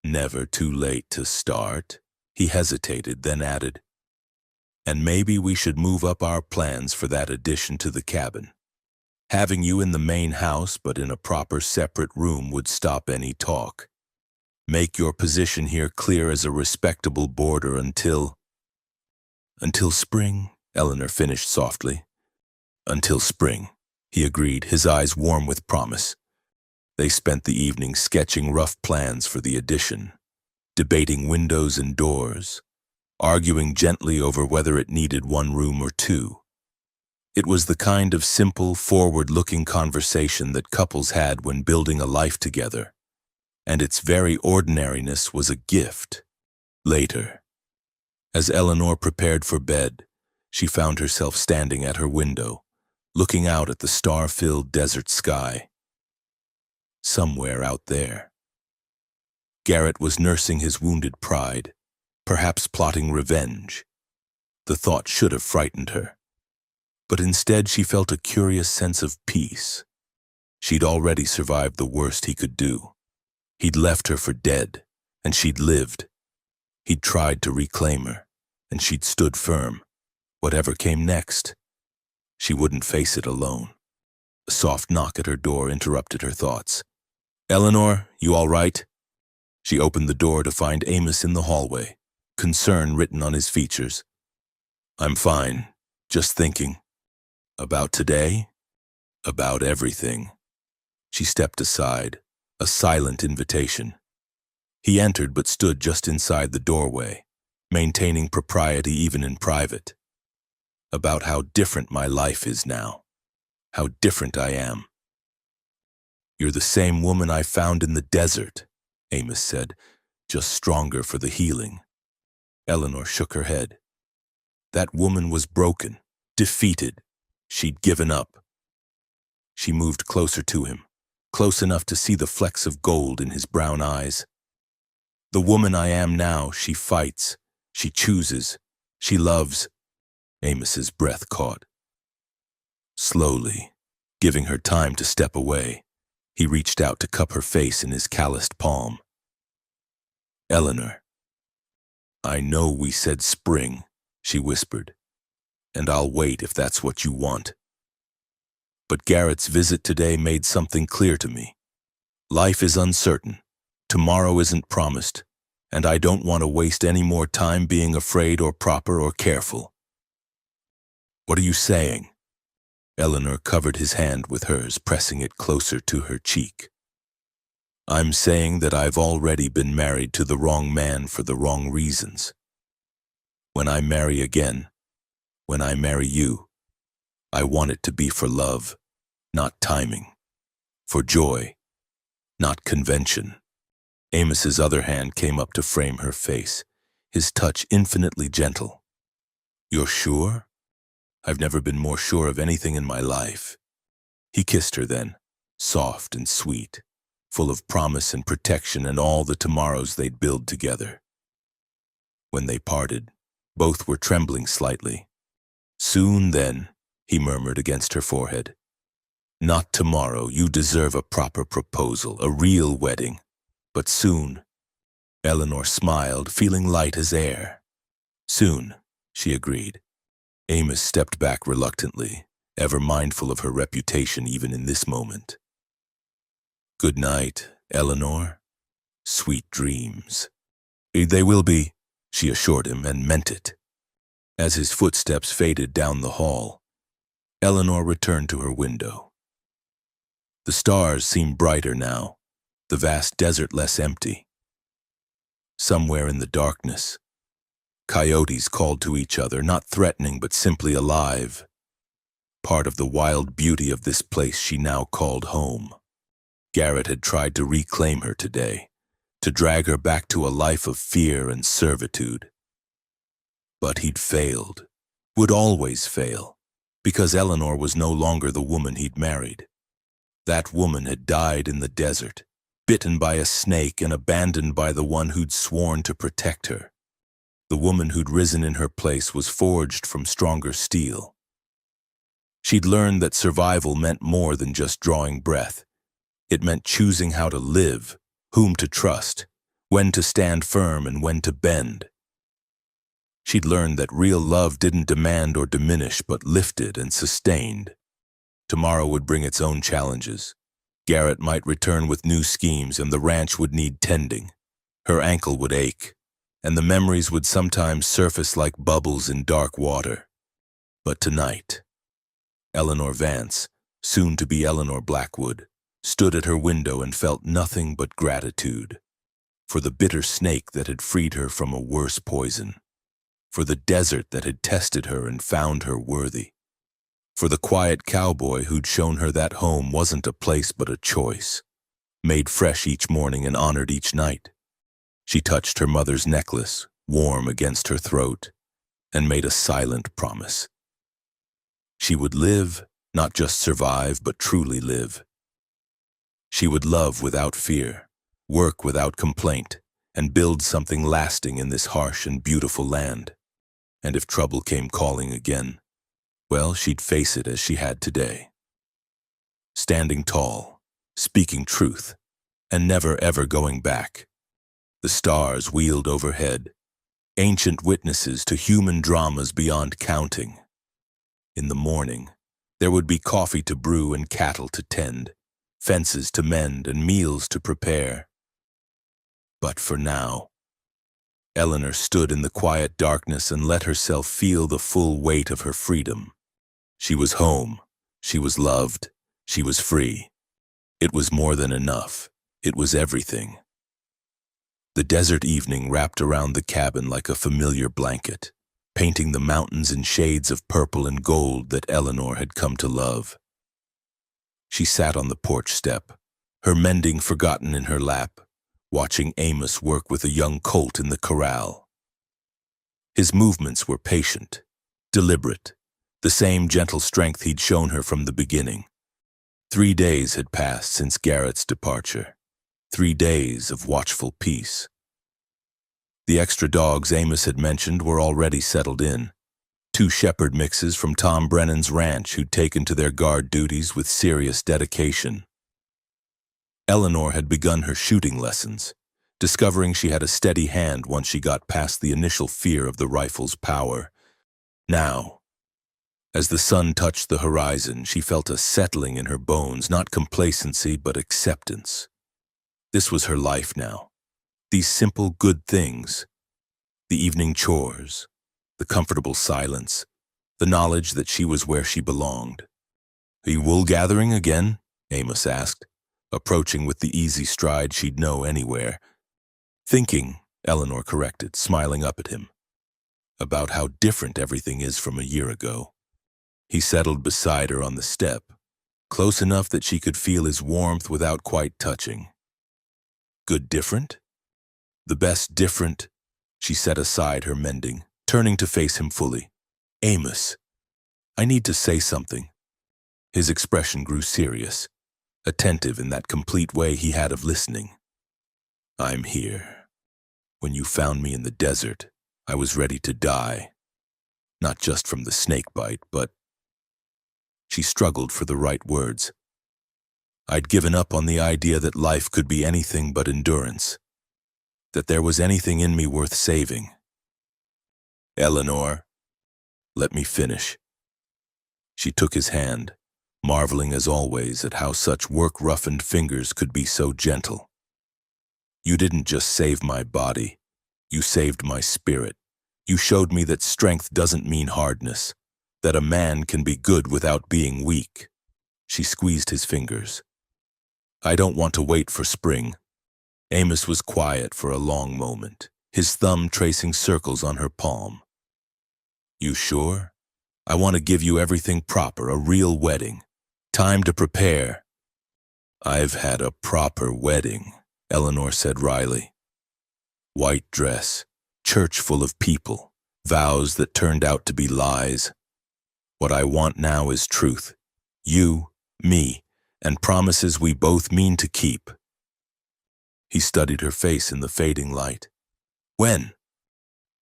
Never too late to start. He hesitated, then added, and maybe we should move up our plans for that addition to the cabin. Having you in the main house but in a proper separate room would stop any talk. Make your position here clear as a respectable boarder until spring, Eleanor finished softly. Until spring, he agreed, his eyes warm with promise. They spent the evening sketching rough plans for the addition, debating windows and doors, arguing gently over whether it needed one room or two. It was the kind of simple, forward-looking conversation that couples had when building a life together, and its very ordinariness was a gift. Later, as Eleanor prepared for bed, she found herself standing at her window, looking out at the star-filled desert sky. Somewhere out there, Garrett was nursing his wounded pride, perhaps plotting revenge. The thought should have frightened her, but instead she felt a curious sense of peace. She'd already survived the worst he could do. He'd left her for dead, and she'd lived. He'd tried to reclaim her, and she'd stood firm. Whatever came next, she wouldn't face it alone. A soft knock at her door interrupted her thoughts. "Eleanor, you all right?" She opened the door to find Amos in the hallway, concern written on his features. "I'm fine, just thinking. About today? About everything." She stepped aside, a silent invitation. He entered but stood just inside the doorway, maintaining propriety even in private. "About how different my life is now. How different I am." "You're the same woman I found in the desert," Amos said, "just stronger for the healing." Eleanor shook her head. That woman was broken, defeated. She'd given up. She moved closer to him, close enough to see the flecks of gold in his brown eyes. "The woman I am now, she fights, she chooses, she loves." Amos's breath caught. Slowly, giving her time to step away, he reached out to cup her face in his calloused palm. "Eleanor, I know we said spring," she whispered, "and I'll wait if that's what you want. But Garrett's visit today made something clear to me. Life is uncertain, tomorrow isn't promised, and I don't want to waste any more time being afraid or proper or careful." "What are you saying?" Eleanor covered his hand with hers, pressing it closer to her cheek. "I'm saying that I've already been married to the wrong man for the wrong reasons. When I marry again, when I marry you, I want it to be for love, not timing, for joy, not convention." Amos's other hand came up to frame her face, his touch infinitely gentle. "You're sure?" "I've never been more sure of anything in my life." He kissed her then, soft and sweet, full of promise and protection and all the tomorrows they'd build together. When they parted, both were trembling slightly. "Soon then," he murmured against her forehead. "Not tomorrow, you deserve a proper proposal, a real wedding. But soon." Eleanor smiled, feeling light as air. "Soon," she agreed. Amos stepped back reluctantly, ever mindful of her reputation even in this moment. "Good night, Eleanor. Sweet dreams." "They will be," she assured him, and meant it. As his footsteps faded down the hall, Eleanor returned to her window. The stars seemed brighter now, the vast desert less empty. Somewhere in the darkness, coyotes called to each other, not threatening but simply alive. Part of the wild beauty of this place she now called home. Garrett had tried to reclaim her today, to drag her back to a life of fear and servitude. But he'd failed, would always fail, because Eleanor was no longer the woman he'd married. That woman had died in the desert, bitten by a snake and abandoned by the one who'd sworn to protect her. The woman who'd risen in her place was forged from stronger steel. She'd learned that survival meant more than just drawing breath. It meant choosing how to live, whom to trust, when to stand firm and when to bend. She'd learned that real love didn't demand or diminish but lifted and sustained. Tomorrow would bring its own challenges. Garrett might return with new schemes and the ranch would need tending. Her ankle would ache, and the memories would sometimes surface like bubbles in dark water. But tonight, Eleanor Vance, soon to be Eleanor Blackwood, stood at her window and felt nothing but gratitude for the bitter snake that had freed her from a worse poison, for the desert that had tested her and found her worthy, for the quiet cowboy who'd shown her that home wasn't a place but a choice, made fresh each morning and honored each night. She touched her mother's necklace, warm against her throat, and made a silent promise. She would live, not just survive, but truly live. She would love without fear, work without complaint, and build something lasting in this harsh and beautiful land. And if trouble came calling again, well, she'd face it as she had today. Standing tall, speaking truth, and never ever going back. The stars wheeled overhead, ancient witnesses to human dramas beyond counting. In the morning, there would be coffee to brew and cattle to tend, fences to mend and meals to prepare. But for now, Eleanor stood in the quiet darkness and let herself feel the full weight of her freedom. She was home, she was loved, she was free. It was more than enough, it was everything. The desert evening wrapped around the cabin like a familiar blanket, painting the mountains in shades of purple and gold that Eleanor had come to love. She sat on the porch step, her mending forgotten in her lap, watching Amos work with a young colt in the corral. His movements were patient, deliberate, the same gentle strength he'd shown her from the beginning. 3 days had passed since Garrett's departure, 3 days of watchful peace. The extra dogs Amos had mentioned were already settled in, 2 shepherd mixes from Tom Brennan's ranch who'd taken to their guard duties with serious dedication. Eleanor had begun her shooting lessons, discovering she had a steady hand once she got past the initial fear of the rifle's power. Now, as the sun touched the horizon, she felt a settling in her bones, not complacency but acceptance. This was her life now. These simple good things, the evening chores, the comfortable silence, the knowledge that she was where she belonged. "Are you wool gathering again?" Amos asked, approaching with the easy stride she'd know anywhere. "Thinking," Eleanor corrected, smiling up at him, "about how different everything is from a year ago." He settled beside her on the step, close enough that she could feel his warmth without quite touching. "Good different?" "The best different," she set aside her mending, turning to face him fully. "Amos, I need to say something." His expression grew serious, attentive in that complete way he had of listening. "I'm here. When you found me in the desert, I was ready to die. Not just from the snakebite, but—" She struggled for the right words. "I'd given up on the idea that life could be anything but endurance, that there was anything in me worth saving." "Eleanor, let me finish." She took his hand, marveling as always at how such work-roughened fingers could be so gentle. "You didn't just save my body, you saved my spirit. You showed me that strength doesn't mean hardness, that a man can be good without being weak." She squeezed his fingers. "I don't want to wait for spring." Amos was quiet for a long moment, his thumb tracing circles on her palm. "You sure? I want to give you everything proper, a real wedding. Time to prepare." "I've had a proper wedding," Eleanor said wryly. "White dress, church full of people, vows that turned out to be lies. What I want now is truth. You, me, and promises we both mean to keep." He studied her face in the fading light. "When?"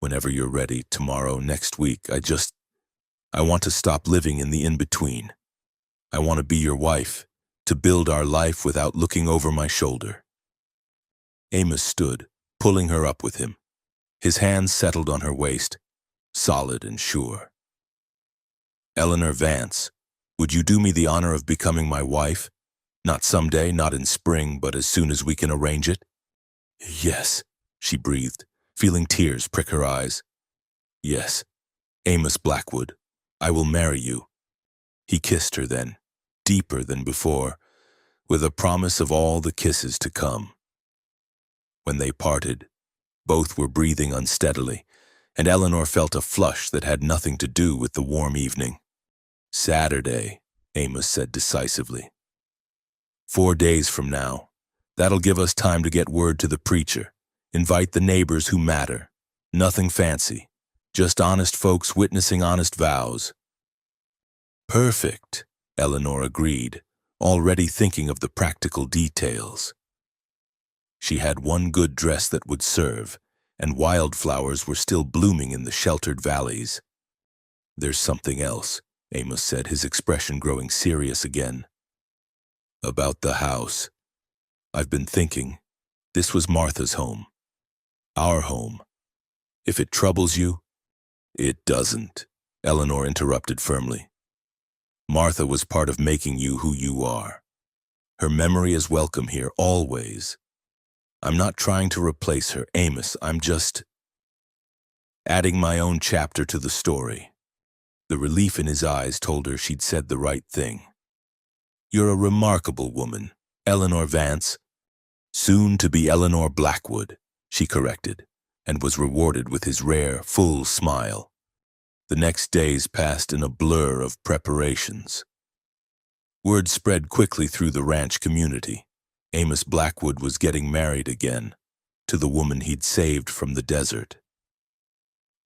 "Whenever you're ready, tomorrow, next week. I want to stop living in the in-between. I want to be your wife, to build our life without looking over my shoulder." Amos stood, pulling her up with him. His hands settled on her waist, solid and sure. "Eleanor Vance, would you do me the honor of becoming my wife? Not someday, not in spring, but as soon as we can arrange it?" "Yes," she breathed, feeling tears prick her eyes. "Yes, Amos Blackwood, I will marry you." He kissed her then, deeper than before, with a promise of all the kisses to come. When they parted, both were breathing unsteadily, and Eleanor felt a flush that had nothing to do with the warm evening. "Saturday," Amos said decisively. 4 days from now. That'll give us time to get word to the preacher. Invite the neighbors who matter. Nothing fancy. Just honest folks witnessing honest vows." "Perfect," Eleanor agreed, already thinking of the practical details. She had one good dress that would serve, and wildflowers were still blooming in the sheltered valleys. "There's something else," Amos said, his expression growing serious again. "About the house. I've been thinking. This was Martha's home. Our home. If it troubles you—" "It doesn't," Eleanor interrupted firmly. "Martha was part of making you who you are. Her memory is welcome here, always. I'm not trying to replace her, Amos. I'm just adding my own chapter to the story." The relief in his eyes told her she'd said the right thing. "You're a remarkable woman, Eleanor Vance." "Soon to be Eleanor Blackwood," she corrected, and was rewarded with his rare, full smile. The next days passed in a blur of preparations. Word spread quickly through the ranch community. Amos Blackwood was getting married again, to the woman he'd saved from the desert.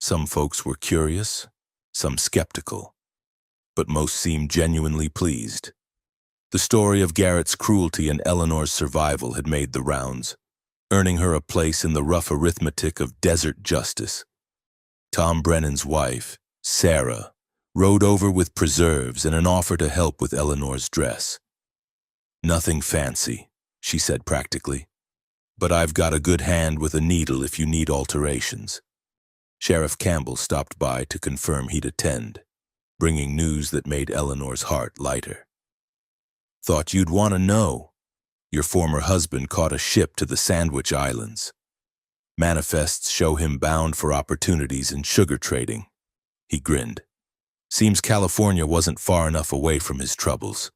Some folks were curious, some skeptical, but most seemed genuinely pleased. The story of Garrett's cruelty and Eleanor's survival had made the rounds, earning her a place in the rough arithmetic of desert justice. Tom Brennan's wife, Sarah, rode over with preserves and an offer to help with Eleanor's dress. "Nothing fancy," she said practically, "but I've got a good hand with a needle if you need alterations." Sheriff Campbell stopped by to confirm he'd attend, bringing news that made Eleanor's heart lighter. "Thought you'd want to know. Your former husband caught a ship to the Sandwich Islands. Manifests show him bound for opportunities in sugar trading." He grinned. "Seems California wasn't far enough away from his troubles.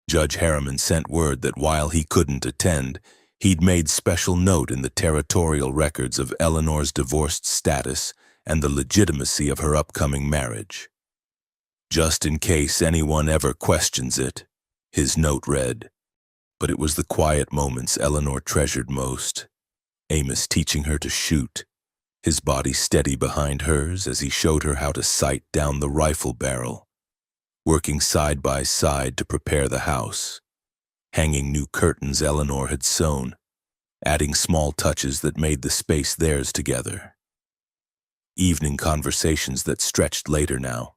Judge Harriman sent word that while he couldn't attend, he'd made special note in the territorial records of Eleanor's divorced status and the legitimacy of her upcoming marriage. Just in case anyone ever questions it," his note read. But it was the quiet moments Eleanor treasured most. Amos teaching her to shoot, his body steady behind hers as he showed her how to sight down the rifle barrel, working side by side to prepare the house, hanging new curtains Eleanor had sewn, adding small touches that made the space theirs together. Evening conversations that stretched later now,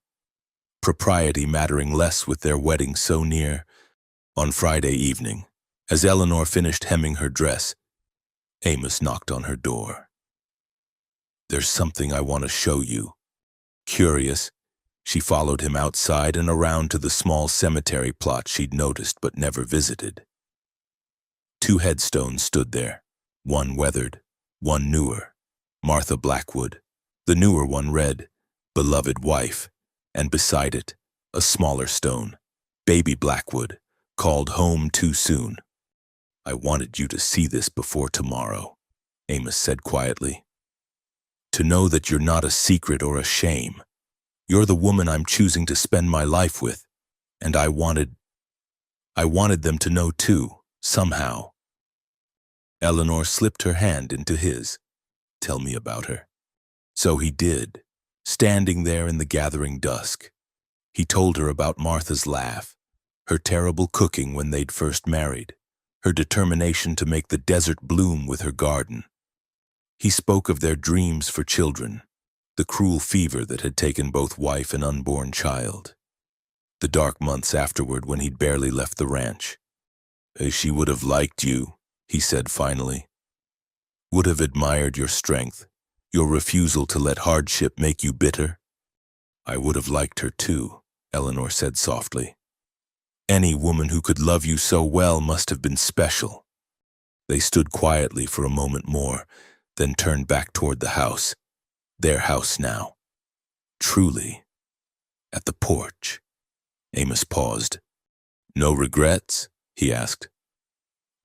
propriety mattering less with their wedding so near. On Friday evening, as Eleanor finished hemming her dress, Amos knocked on her door. "There's something I want to show you." Curious, she followed him outside and around to the small cemetery plot she'd noticed but never visited. 2 headstones stood there, one weathered, one newer. Martha Blackwood. The newer one read, "Beloved Wife," and beside it, a smaller stone, "Baby Blackwood, called home too soon." "I wanted you to see this before tomorrow," Amos said quietly. "To know that you're not a secret or a shame. You're the woman I'm choosing to spend my life with, and I wanted them to know too, somehow." Eleanor slipped her hand into his. "Tell me about her." So he did, standing there in the gathering dusk. He told her about Martha's laugh, her terrible cooking when they'd first married, her determination to make the desert bloom with her garden. He spoke of their dreams for children, the cruel fever that had taken both wife and unborn child. The dark months afterward when he'd barely left the ranch. "She would have liked you," he said finally. Would have admired your strength, your refusal to let hardship make you bitter. I would have liked her too, Eleanor said softly. Any woman who could love you so well must have been special. They stood quietly for a moment more, then turned back toward the house. Their house now. Truly. At the porch. Amos paused. No regrets? He asked.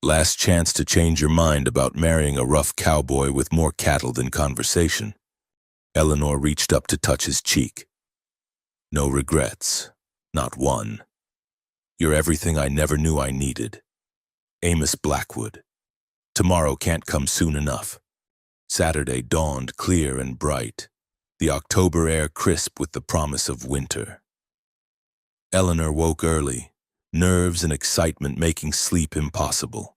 Last chance to change your mind about marrying a rough cowboy with more cattle than conversation. Eleanor reached up to touch his cheek. No regrets. Not one. You're everything I never knew I needed. Amos Blackwood. Tomorrow can't come soon enough. Saturday dawned clear and bright, the October air crisp with the promise of winter. Eleanor woke early, nerves and excitement making sleep impossible.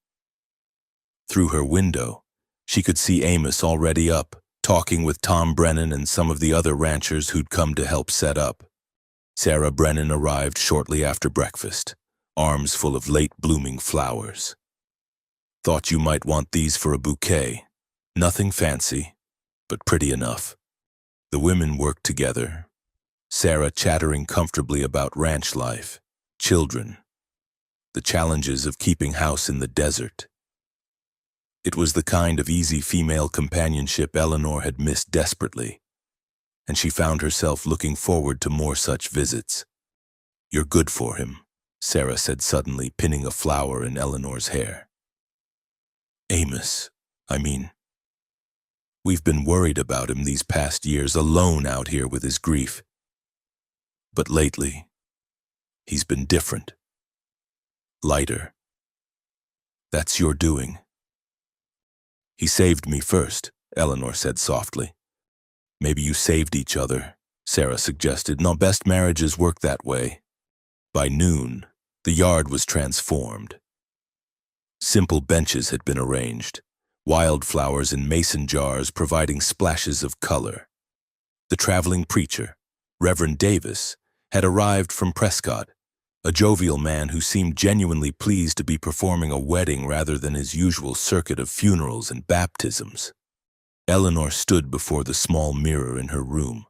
Through her window, she could see Amos already up, talking with Tom Brennan and some of the other ranchers who'd come to help set up. Sarah Brennan arrived shortly after breakfast, arms full of late-blooming flowers. Thought you might want these for a bouquet. Nothing fancy, but pretty enough. The women worked together, Sarah chattering comfortably about ranch life, children, the challenges of keeping house in the desert. It was the kind of easy female companionship Eleanor had missed desperately, and she found herself looking forward to more such visits. You're good for him, Sarah said suddenly, pinning a flower in Eleanor's hair. Amos, we've been worried about him these past years, alone out here with his grief. But lately, he's been different. Lighter. That's your doing. He saved me first, Eleanor said softly. Maybe you saved each other, Sarah suggested. No, best marriages work that way. By noon, the yard was transformed. Simple benches had been arranged, wildflowers in mason jars providing splashes of color. The traveling preacher, Reverend Davis, had arrived from Prescott, a jovial man who seemed genuinely pleased to be performing a wedding rather than his usual circuit of funerals and baptisms. Eleanor stood before the small mirror in her room,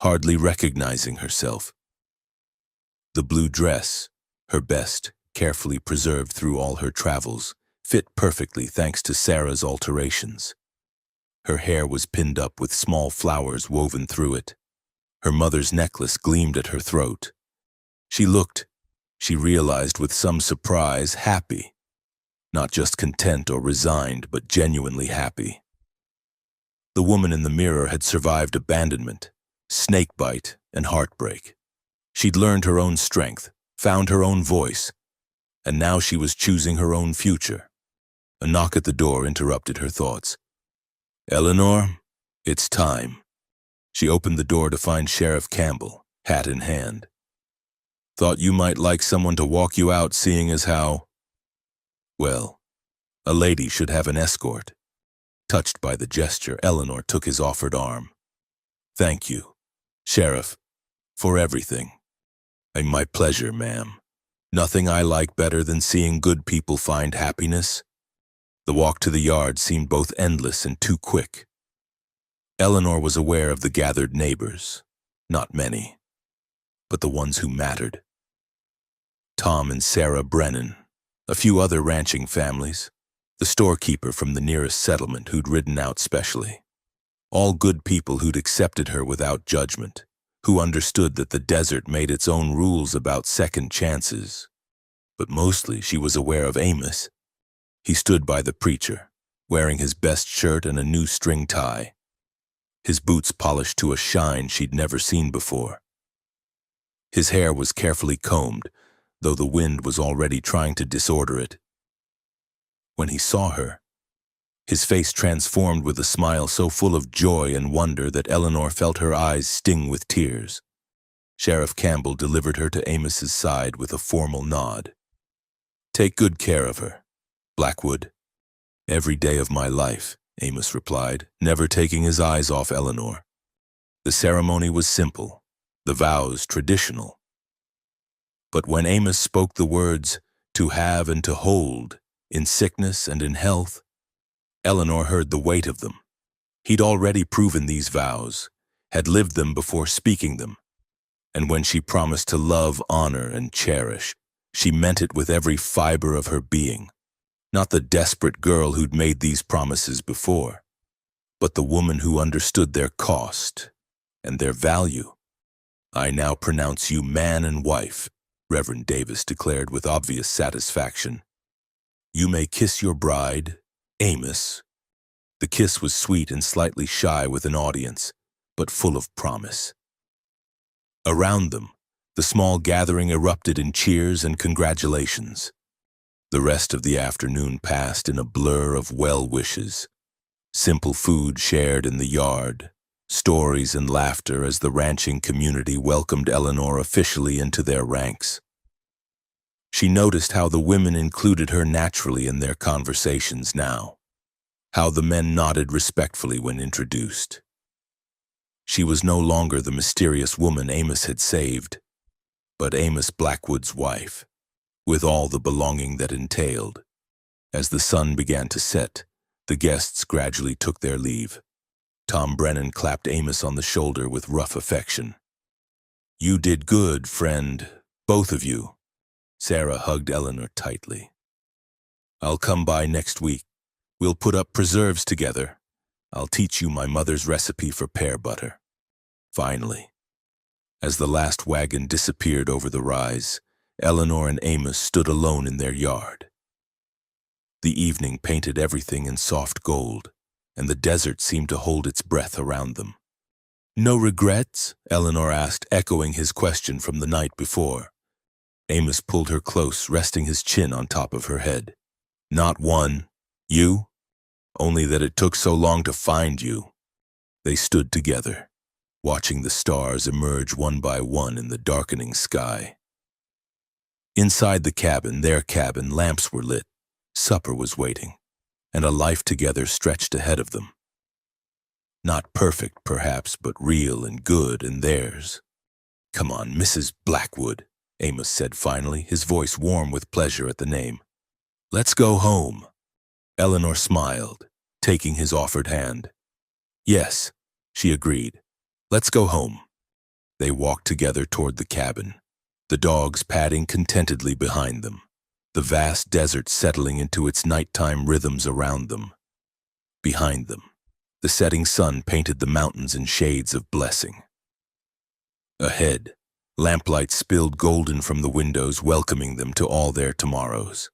hardly recognizing herself. The blue dress, her best, carefully preserved through all her travels, fit perfectly thanks to Sarah's alterations. Her hair was pinned up with small flowers woven through it. Her mother's necklace gleamed at her throat. She looked, she realized with some surprise, happy. Not just content or resigned, but genuinely happy. The woman in the mirror had survived abandonment, snakebite, and heartbreak. She'd learned her own strength, found her own voice, and now she was choosing her own future. A knock at the door interrupted her thoughts. Eleanor, it's time. She opened the door to find Sheriff Campbell, hat in hand. Thought you might like someone to walk you out, seeing as how, well, a lady should have an escort. Touched by the gesture, Eleanor took his offered arm. Thank you, Sheriff, for everything. My pleasure, ma'am. Nothing I like better than seeing good people find happiness. The walk to the yard seemed both endless and too quick. Eleanor was aware of the gathered neighbors. Not many, but the ones who mattered. Tom and Sarah Brennan, a few other ranching families, the storekeeper from the nearest settlement who'd ridden out specially. All good people who'd accepted her without judgment, who understood that the desert made its own rules about second chances. But mostly she was aware of Amos. He stood by the preacher, wearing his best shirt and a new string tie. His boots polished to a shine she'd never seen before. His hair was carefully combed, though the wind was already trying to disorder it. When he saw her, his face transformed with a smile so full of joy and wonder that Eleanor felt her eyes sting with tears. Sheriff Campbell delivered her to Amos's side with a formal nod. Take good care of her, Blackwood. Every day of my life, Amos replied, never taking his eyes off Eleanor. The ceremony was simple, the vows traditional. But when Amos spoke the words, to have and to hold, in sickness and in health, Eleanor heard the weight of them. He'd already proven these vows, had lived them before speaking them, and when she promised to love, honor, and cherish, she meant it with every fiber of her being. Not the desperate girl who'd made these promises before, but the woman who understood their cost and their value. "I now pronounce you man and wife," Reverend Davis declared with obvious satisfaction. "You may kiss your bride, Amos." The kiss was sweet and slightly shy with an audience, but full of promise. Around them, the small gathering erupted in cheers and congratulations. The rest of the afternoon passed in a blur of well wishes. Simple food shared in the yard, stories and laughter as the ranching community welcomed Eleanor officially into their ranks. She noticed how the women included her naturally in their conversations now, how the men nodded respectfully when introduced. She was no longer the mysterious woman Amos had saved, but Amos Blackwood's wife, with all the belonging that entailed. As the sun began to set, the guests gradually took their leave. Tom Brennan clapped Amos on the shoulder with rough affection. "You did good, friend, both of you." Sarah hugged Eleanor tightly. "I'll come by next week. We'll put up preserves together. I'll teach you my mother's recipe for pear butter." Finally, as the last wagon disappeared over the rise, Eleanor and Amos stood alone in their yard. The evening painted everything in soft gold, and the desert seemed to hold its breath around them. "No regrets?" Eleanor asked, echoing his question from the night before. Amos pulled her close, resting his chin on top of her head. "Not one. You? Only that it took so long to find you." They stood together, watching the stars emerge one by one in the darkening sky. Inside the cabin, their cabin, lamps were lit. Supper was waiting, and a life together stretched ahead of them. Not perfect, perhaps, but real and good and theirs. "Come on, Mrs. Blackwood," Amos said finally, his voice warm with pleasure at the name. "Let's go home." Eleanor smiled, taking his offered hand. "Yes," she agreed. "Let's go home." They walked together toward the cabin, the dogs padding contentedly behind them, the vast desert settling into its nighttime rhythms around them. Behind them, the setting sun painted the mountains in shades of blessing. Ahead, lamplight spilled golden from the windows, welcoming them to all their tomorrows.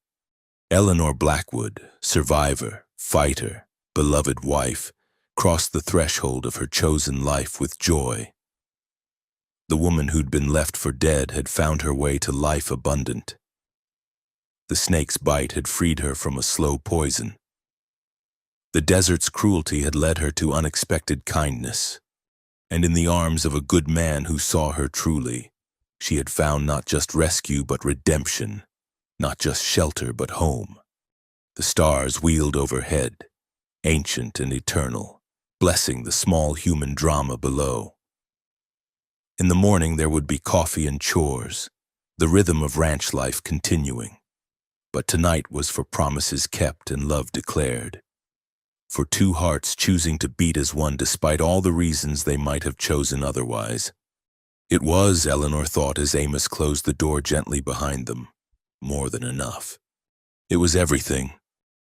Eleanor Blackwood, survivor, fighter, beloved wife, crossed the threshold of her chosen life with joy. The woman who'd been left for dead had found her way to life abundant. The snake's bite had freed her from a slow poison. The desert's cruelty had led her to unexpected kindness, and in the arms of a good man who saw her truly, she had found not just rescue but redemption, not just shelter but home. The stars wheeled overhead, ancient and eternal, blessing the small human drama below. In the morning there would be coffee and chores, the rhythm of ranch life continuing. But tonight was for promises kept and love declared. For two hearts choosing to beat as one despite all the reasons they might have chosen otherwise. It was, Eleanor thought as Amos closed the door gently behind them, more than enough. It was everything.